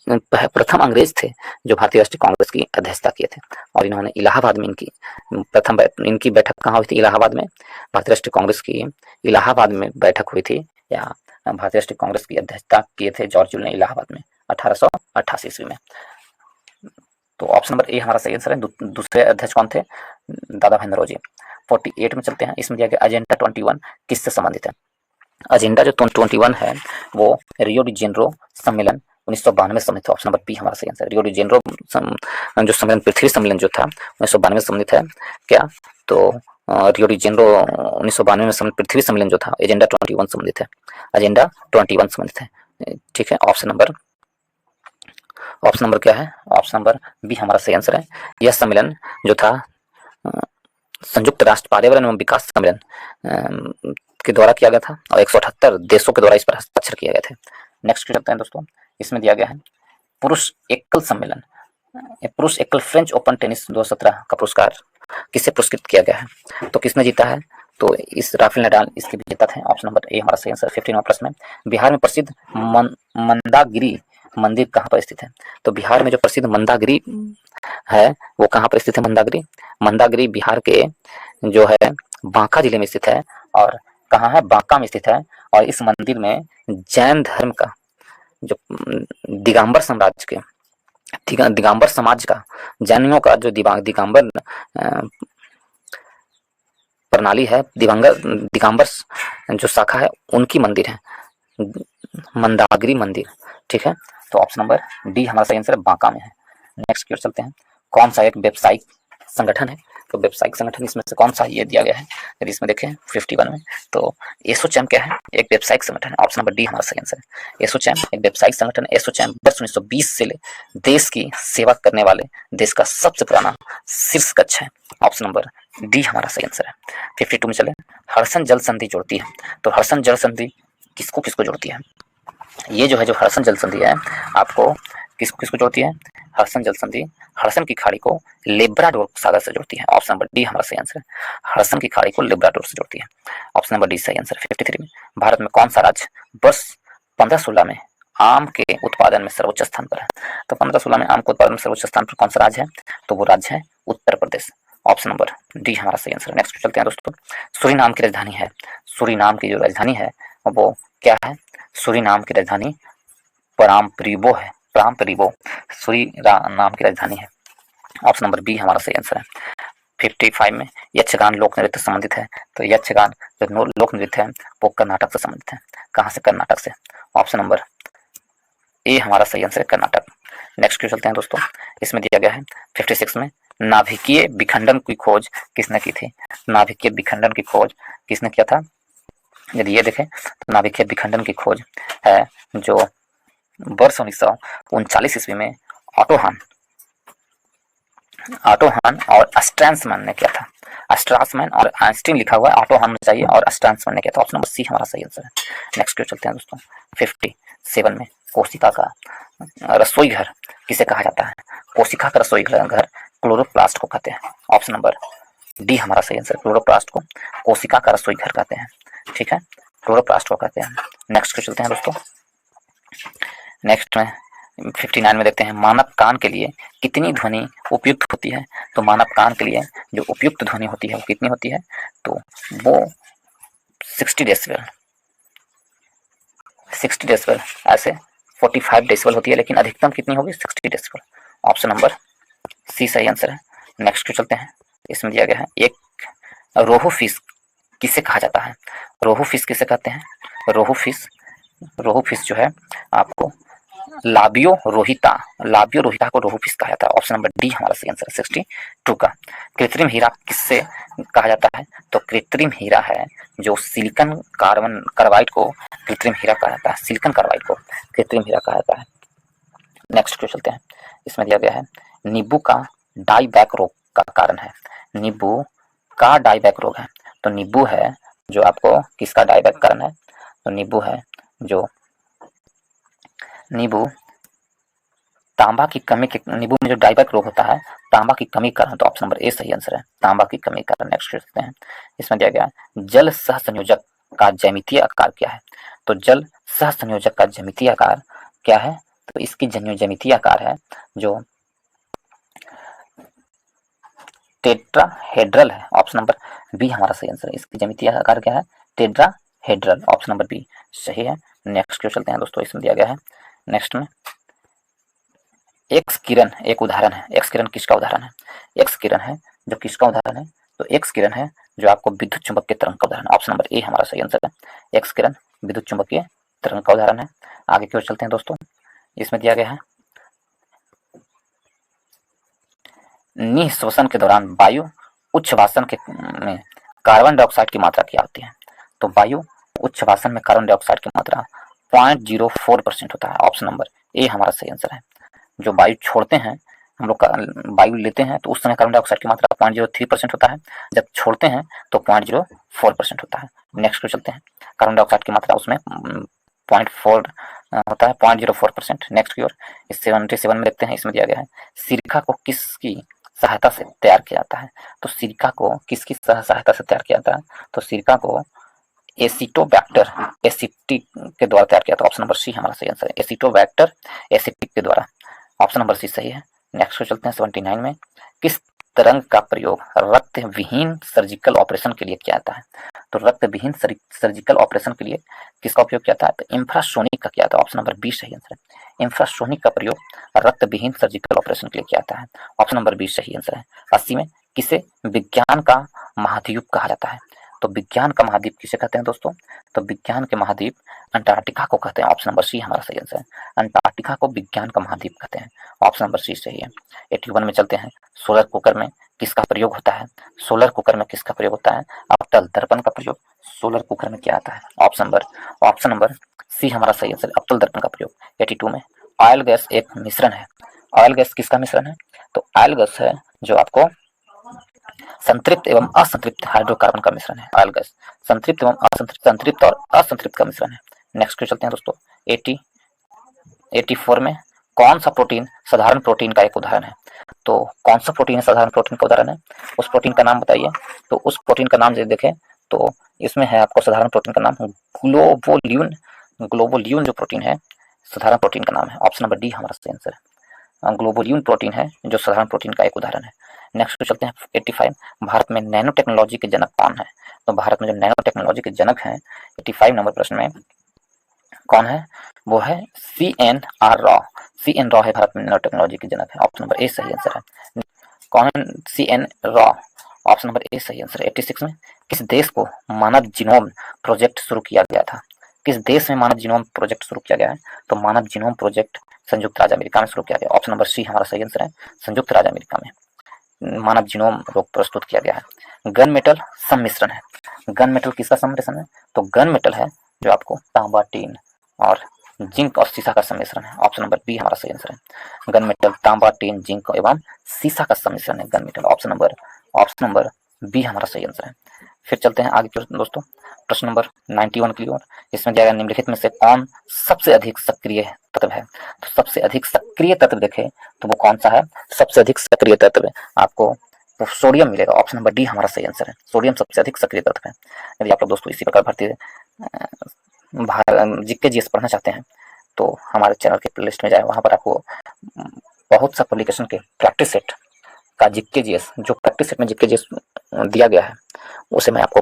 प्रथम अंग्रेज थे जो भारतीय राष्ट्रीय कांग्रेस की अध्यक्षता किए थे। और इन्होंने इलाहाबाद में इनकी बैठक कहाँ हुई थी? इलाहाबाद में। भारतीय राष्ट्रीय कांग्रेस की इलाहाबाद में बैठक हुई थी, या भारतीय राष्ट्रीय कांग्रेस की अध्यक्षता किए थे जॉर्ज यूल ने इलाहाबाद में 1888 ईस्वी में। तो ऑप्शन नंबर ए हमारा सही आंसर है। दूसरे अध्यक्ष कौन थे? दादा भाई नौरोजी। 48 में चलते हैं। इसमें दिया गया एजेंडा 21 किससे संबंधित है? एजेंडा जो 21 है वो रियो डी जेनेरो सम्मेलन 1992 में सम्मिलित है। ऑप्शन नंबर बी हमारा सही आंसर है। रियो डी जेनेरो जो सम्मेलन, पृथ्वी सम्मेलन जो था 1992 में सम्मिलित है। क्या? तो रियो डी जेनेरो 1992 में सम्मिलित पृथ्वी सम्मेलन जो था, एजेंडा 21 सम्मिलित है। एजेंडा 21 सम्मिलित है। ठीक है। ऑप्शन नंबर क्या है? ऑप्शन नंबर बी हमारा सही आंसर है। यह सम्मेलन जो था संयुक्त राष्ट्र पर्यावरण एवं विकास सम्मेलन के द्वारा किया गया था, और 178 देशों के द्वारा इस पर हस्ताक्षर किए गए थे। नेक्स्ट चलते हैं दोस्तों। इसमें दिया गया है पुरुष एकल सम्मेलन, पुरुष एकल फ्रेंच ओपन टेनिस 2017 का पुरस्कार किसे पुरस्कृत किया गया है? तो किसने जीता है? तो इस राफेल नडाल इसके विजेता थे। ऑप्शन नंबर ए हमारा सही आंसर। 15वां प्रश्न में, बिहार में प्रसिद्ध मंदागिरी मंदिर कहाँ पर स्थित है? तो बिहार में जो प्रसिद्ध मंदागिरी है वो कहाँ पर स्थित है? मंदागिरी बिहार के जो है बांका जिले में स्थित है। और कहाँ है? बांका में स्थित है। और इस मंदिर में जैन धर्म का जो दिगंबर साम्राज्य के दिगंबर समाज का, जैनियों का जो दिगंबर प्रणाली है, दिगंबर जो शाखा है, उनकी मंदिर है मंदागिरी मंदिर। ठीक है। तो ऑप्शन नंबर डी हमारा सही आंसर है, बांका में है। नेक्स्ट की ओर चलते हैं। कौन सा एक व्यावसायिक संगठन है? तो व्यावसायिक संगठन इसमें से कौन सा ये दिया गया है? यदि इसमें देखें 51 में, तो एसोचैम क्या है? एक व्यावसायिक संगठन है। ऑप्शन नंबर डी हमारा सही आंसर है। एसोचैम एक व्यावसायिक संगठन है। एसोचैम वर्ष 1920 से देश की सेवा करने वाले देश का सबसे पुराना शीर्ष कक्ष है। ऑप्शन नंबर डी हमारा सही आंसर है। 52 में चले। हर्षण जल संधि जोड़ती है। तो हर्षण जल संधि किसको किसको जोड़ती है? ये जो है, जो हर्षण जल संधि है, आपको किसको किसको जोड़ती है? हर्षण जल संधि हर्षण की खाड़ी को लेब्राडोर सागर से जोड़ती है। ऑप्शन नंबर डी हमारा सही आंसर है। हर्षण की खाड़ी को लेब्राडोर से जोड़ती है। ऑप्शन नंबर डी सही आंसर। 53 में, भारत में कौन सा राज्य वर्ष 1516 में आम के उत्पादन में सर्वोच्च स्थान पर है? तो 1516 में आम के उत्पादन में सर्वोच्च स्थान पर कौन सा राज्य है? तो वो राज्य है Uttar Pradesh. Option number D हमारा सही आंसर। नेक्स्ट चलते हैं दोस्तों। सूरीनाम की राजधानी है, सूरीनाम की जो राजधानी है वो क्या है? सूरीनाम की राजधानी पराम्परीबो है। पराम्परीबो सूरीनाम की राजधानी है। ऑप्शन नंबर बी हमारा सही आंसर है। 55 में, यक्षगान लोक नृत्य संबंधित है। तो यक्षगान जो लोक नृत्य है वो कर्नाटक से संबंधित है। कहाँ से? कर्नाटक से। ऑप्शन नंबर ए हमारा सही आंसर है, कर्नाटक। नेक्स्ट क्वेश्चन चलते हैं दोस्तों। इसमें दिया गया है 56 में, नाभिकीय विखंडन की खोज किसने की थी? नाभिकीय विखंडन की खोज किसने किया था? यदि ये देखें तो नाभिकीय विखंडन की खोज है जो वर्ष 1939 ईस्वी में ऑटोहान और स्ट्रैंसमैन ने किया था। स्ट्रासमैन और आइंस्टीन लिखा हुआ है, ऑटोहान में चाहिए, और स्ट्रैंसमैन ने किया था। ऑप्शन नंबर सी हमारा सही आंसर है। नेक्स्ट क्वेश्चन चलते हैं दोस्तों। 57 में, कोशिका का रसोई घर किसे कहा जाता है? कोशिका का रसोई घर क्लोरोप्लास्ट को कहते हैं। ऑप्शन नंबर डी हमारा सही आंसर। क्लोरोप्लास्ट को कोशिका का रसोई घर कहते हैं। ठीक है, क्लोरोप्लास्ट को कहते हैं। नेक्स्ट क्वेश्चन चलते हैं दोस्तों। नेक्स्ट में 59 में देखते हैं, मानव कान के लिए कितनी ध्वनि उपयुक्त होती है? तो मानव कान के लिए जो उपयुक्त ध्वनि होती है वो कितनी होती है? तो वो 60 डेसिबल 60 डेसिबल, ऐसे 45 डेसिबल होती है, लेकिन अधिकतम कितनी होगी 60 डेसिबल। ऑप्शन नंबर सी सही आंसर है। नेक्स्ट को चलते हैं। इसमें दिया गया है एक रोहू फिश किसे कहा जाता है? रोहू फिश किसे कहते हैं? रोहू फिश, रोहू फिश जो है आपको लाबियो रोहिता, लाबियो रोहिता को रोहू फिश कहा जाता है। ऑप्शन नंबर डी हमारा सही आंसर है 62 का। कृत्रिम हीरा किससे कहा जाता है? तो कृत्रिम हीरा है जो सिलिकॉन कार्बन कार्बाइड को कृत्रिम हीरा कहा जाता है, सिलिकॉन कार्बाइड को कृत्रिम हीरा कहा जाता है। नेक्स्ट को चलते हैं। इसमें दिया गया है नींबू का डाईबैक रोग का कारण है। नींबू का डाईबैक रोग है, तो नींबू है जो आपको किसका डाईबैक कारण है? तो नींबू है जो नींबू तांबा की कमी के, नींबू में जो डाईबैक रोग होता है तांबा की कमी कारण, तो ऑप्शन नंबर ए सही आंसर है, तांबा की कमी कारण। नेक्स्ट देखते हैं। इसमें दिया गया है जल सहसंयोजक का ज्यामितीय आकार क्या है? तो जल सहसंयोजक का ज्यामितीय आकार क्या है? तो इसकी ज्यामितीय आकार है जो टेट्राहेड्रल है। ऑप्शन नंबर बी हमारा सही आंसर है। इसकी ज्यामितीय आकार क्या है? टेट्राहेड्रल। ऑप्शन नंबर बी सही है। नेक्स्ट को चलते हैं दोस्तों। इसमें दिया गया है नेक्स्ट में एक्स किरण एक उदाहरण है। एक्स किरण किसका उदाहरण है? एक्स किरण है जो किसका उदाहरण है? तो एक्स किरण है जो आपको विद्युत चुंबकीय तरंग का उदाहरण है। ऑप्शन नंबर ए हमारा सही आंसर है। एक्स किरण विद्युत चुंबकीय तरंग का उदाहरण है। आगे की ओर चलते हैं दोस्तों। इसमें दिया गया है निःश्वसन के दौरान वायु उच्छ्वासन के में कार्बन डाइऑक्साइड की मात्रा क्या होती है? तो वायु उच्छ्वासन में कार्बन डाइऑक्साइड की मात्रा 0.04% होता है। ऑप्शन नंबर ए हमारा सही आंसर है। जो वायु छोड़ते हैं, हम लोग का वायु लेते हैं तो उस समय कार्बन डाइऑक्साइड की मात्रा 0.03% होता है, जब छोड़ते हैं तो 0.04% होता है। नेक्स्ट को चलते हैं। कार्बन डाइऑक्साइड की मात्रा उसमें 0.4 होता है, 0.04%। नेक्स्ट की ओर इस 77 में देखते हैं। इसमें दिया गया है सिरका को किसकी सहायता से तैयार किया जाता है? तो सिरका को किसकी सहायता से तैयार किया जाता है? तो सिरका को एसिटोबैक्टर एसिटिक के द्वारा तैयार किया था। ऑप्शन नंबर सी हमारा सही आंसर है। एसिटोबैक्टर एसिटिक के द्वारा। ऑप्शन नंबर सी सही है। नेक्स्ट को चलते हैं 79 में। किस तरंग का प्रयोग रक्त विहीन सर्जिकल ऑपरेशन के लिए किया जाता है? तो रक्त विहीन सर्जिकल ऑपरेशन के लिए किसका उपयोग किया जाता है? तो इंफ्रासोनिक का किया जाता है। ऑप्शन नंबर बी सही आंसर है। इंफ्रासोनिक का प्रयोग रक्त विहीन सर्जिकल ऑपरेशन के लिए किया जाता है। ऑप्शन नंबर बी सही आंसर है। 80 में किसे विज्ञान का महाद्वीप कहा जाता है? तो विज्ञान का महाद्वीप किसे कहते हैं दोस्तों? तो विज्ञान के महाद्वीप अंटार्कटिका को कहते हैं। ऑप्शन नंबर सी हमारा सही आंसर है। अंटार्कटिका को विज्ञान का महाद्वीप कहते हैं। ऑप्शन नंबर सी सही है। 81 में चलते हैं। सोलर कुकर में किसका प्रयोग होता है? सोलर कुकर में किसका प्रयोग होता है? अवतल दर्पण का प्रयोग सोलर कुकर में किया जाता है। ऑप्शन नंबर सी हमारा सही आंसर। अवतल दर्पण का प्रयोग। 82 में ऑयल गैस एक मिश्रण है। ऑयल गैस किसका मिश्रण है? तो ऑयल गैस है जो आपको संतृप्त एवं असंतृप्त हाइड्रोकार्बन का मिश्रण है। ऑयल गैस संतृप्त एवं असंतृप्त, संतृप्त और असंतृप्त का मिश्रण है। नेक्स्ट को चलते हैं दोस्तों। 84 में कौन सा प्रोटीन साधारण प्रोटीन का एक उदाहरण है? तो कौन सा प्रोटीन साधारण प्रोटीन का उदाहरण है? उस प्रोटीन का नाम बताइए। तो उस प्रोटीन का नाम यदि देखें तो इसमें है आपको साधारण प्रोटीन का नाम ग्लोबोल्यून। ग्लोबोल्यून जो प्रोटीन है साधारण प्रोटीन का नाम है। ऑप्शन नंबर डी हमारा सही आंसर है। ग्लोबोल्यून प्रोटीन है जो साधारण प्रोटीन का एक उदाहरण है। नेक्स्ट को चलते हैं 85। भारत में नैनो टेक्नोलॉजी के जनक कौन है? तो भारत में जो नैनो टेक्नोलॉजी के जनक हैं 85 नंबर प्रश्न में कौन है? वो है CNR रॉ। CN रॉ है भारत में नैनो टेक्नोलॉजी के जनक है। ऑप्शन नंबर ए सही आंसर है। कौन है CN raw? Option number A सही आंसर है। 86 में किस देश को मानव जीनोम प्रोजेक्ट शुरू किया गया था? किस देश में मानव जीनोम प्रोजेक्ट शुरू किया गया है? तो मानव जीनोम प्रोजेक्ट संयुक्त राज्य अमेरिका में शुरू किया गया। ऑप्शन नंबर सी हमारा सही आंसर है। संयुक्त राज्य अमेरिका में मानव जीनोम रोग प्रस्तुत किया गया है। गन मेटल सम्मिश्रण है। गन मेटल किसका सम्मिश्रण है? तो गन मेटल है जो आपको तांबा, टीन और जिंक और सीसा का सम्मिश्रण है। ऑप्शन नंबर बी हमारा सही आंसर है। गन मेटल तांबा, टीन, जिंक एवं सीसा का सम्मिश्रण है gun metal. Option number B हमारा सही आंसर है। फिर चलते हैं आगे की दोस्तों। प्रश्न नंबर 91 की ओर। इसमें दिया गया निम्नलिखित में से कौन सबसे अधिक सक्रिय तत्व है? तो सबसे अधिक सक्रिय तत्व देखें तो वो कौन सा है? सबसे अधिक सक्रिय तत्व आपको तो सोडियम मिलेगा। ऑप्शन नंबर डी हमारा सही आंसर है। सोडियम सबसे अधिक सक्रिय तत्व है। यदि आप लोग दोस्तों इसी प्रकार भर्ती जीके जीएस पढ़ना चाहते हैं तो हमारे चैनल के प्लेलिस्ट में जाए, वहाँ पर आपको बहुत सा पब्लिकेशन के प्रैक्टिस सेट का जीके जीएस, जो प्रैक्टिस सेट में जीके जीएस दिया गया है उसे मैं आपको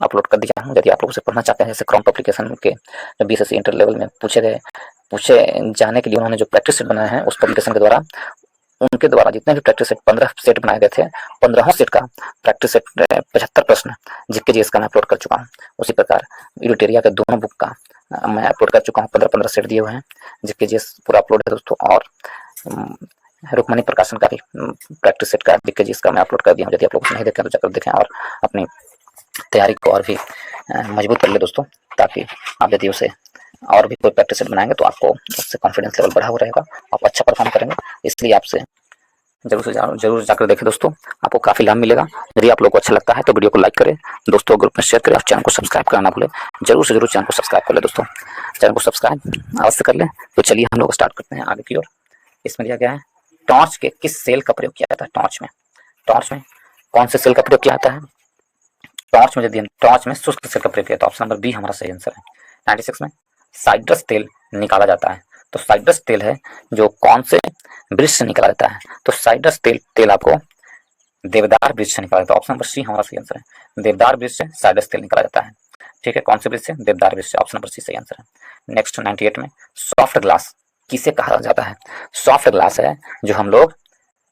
अपलोड कर दिया हूँ। यदि आप लोग उसे पढ़ना चाहते हैं, जैसे क्रॉम पब्लिकेशन के जो बीएसएससी इंटर लेवल में पूछे जाने के लिए उन्होंने जो प्रैक्टिस सेट बनाए हैं उस पब्लिकेशन के द्वारा, उनके द्वारा जितने भी प्रैक्टिस सेट 15 सेट बनाए गए थे, 15 सेट का प्रैक्टिस सेट 75 प्रश्न जीके जीएस का मैं अपलोड कर चुका हूँ। उसी प्रकार इडिटेरिया के दोनों बुक का मैं अपलोड कर चुका हूँ। 15-15 सेट दिए हुए हैं, जीके जीएस पूरा अपलोड है दोस्तों। और रुक्मणी प्रकाशन का भी प्रैक्टिस सेट का जीके जीएस का मैं अपलोड कर दिया हूँ। यदि आप लोग नहीं देखें तो जाकर देखें और अपनी तैयारी को और भी मजबूत कर ले दोस्तों, ताकि आप यदि उसे और भी कोई प्रैक्टिस सेट बनाएंगे तो आपको उससे कॉन्फिडेंस लेवल बढ़ा हुआ रहेगा, आप अच्छा परफॉर्म करेंगे। इसलिए आपसे जरूर जाकर देखें दोस्तों, आपको काफी लाभ मिलेगा। यदि आप लोग को अच्छा लगता है तो वीडियो को लाइक करें, दोस्तों ग्रुप में शेयर करें और चैनल को सब्सक्राइब करना भूलें। जरूर से जरूर चैनल को सब्सक्राइब कर ले दोस्तों, चैनल को सब्सक्राइब अवश्य कर लें। तो चलिए हम लोग स्टार्ट करते हैं आगे की ओर। इसमें दिया गया है टॉर्च के किस सेल का प्रयोग किया जाता है। टॉर्च में कौन से सेल का प्रयोग किया जाता है? टॉर्च में शुष्क सेल का प्रयोग किया जाता है। ऑप्शन नंबर बी हमारा सही आंसर है। 96 में साइट्रस तेल निकाला जाता है। तो साइट्रस तेल है जो कौन से वृक्ष से निकाला जाता है? तो साइट्रस तेल आपको देवदार वृक्ष से निकाला जाता है। ऑप्शन नंबर सी हमारा सही आंसर है। देवदार वृक्ष से साइट्रस तेल निकाला जाता है। ठीक है, कौन से वृक्ष से? देवदार वृक्ष से। ऑप्शन नंबर सी सही आंसर है। नेक्स्ट 98 में सॉफ्ट ग्लास किसे कहा जाता है? सॉफ्ट ग्लास है जो हम लोग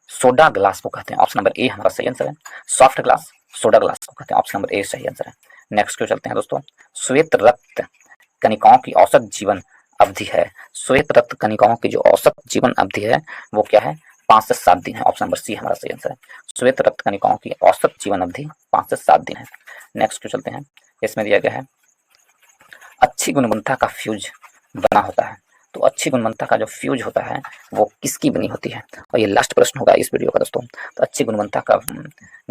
सोडा ग्लास को कहते हैं। ऑप्शन नंबर ए हमारा सही आंसर है। सॉफ्ट ग्लास सोडा ग्लास को कहते हैं। ऑप्शन नंबर ए सही आंसर है। नेक्स्ट क्यों चलते हैं दोस्तों। श्वेत रक्त कणिकाओं की औसत जीवन अवधि है। श्वेत रक्त कणिकाओं की जो औसत जीवन अवधि है वो क्या है? 5 से 7 दिन है। ऑप्शन नंबर सी हमारा सही आंसर है। श्वेत रक्त कणिकाओं की औसत जीवन अवधि 5 से 7 दिन है। नेक्स्ट क्यों चलते हैं। इसमें दिया गया है अच्छी गुणवत्ता का फ्यूज बना होता है। तो अच्छी गुणवत्ता का जो फ्यूज होता है वो किसकी बनी होती है? और ये लास्ट प्रश्न होगा इस वीडियो का दोस्तों। तो अच्छी गुणवत्ता का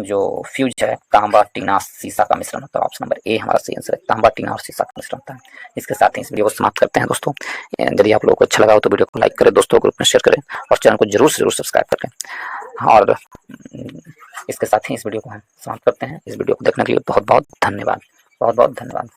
जो फ्यूज है तांबा टीना सीसा का मिश्रण होता है। ऑप्शन नंबर ए हमारा सही आंसर है। तांबा टीना और सीसा का मिश्रण होता है। इसके साथ ही इस वीडियो को समाप्त करते हैं दोस्तों। यदि आप लोगों को अच्छा लगा हो तो वीडियो को लाइक करें, दोस्तों ग्रुप में शेयर करें और चैनल को जरूर से जरूर सब्सक्राइब करें। और इसके साथ ही इस वीडियो को हम समाप्त करते हैं। इस वीडियो को देखने के लिए बहुत बहुत धन्यवाद।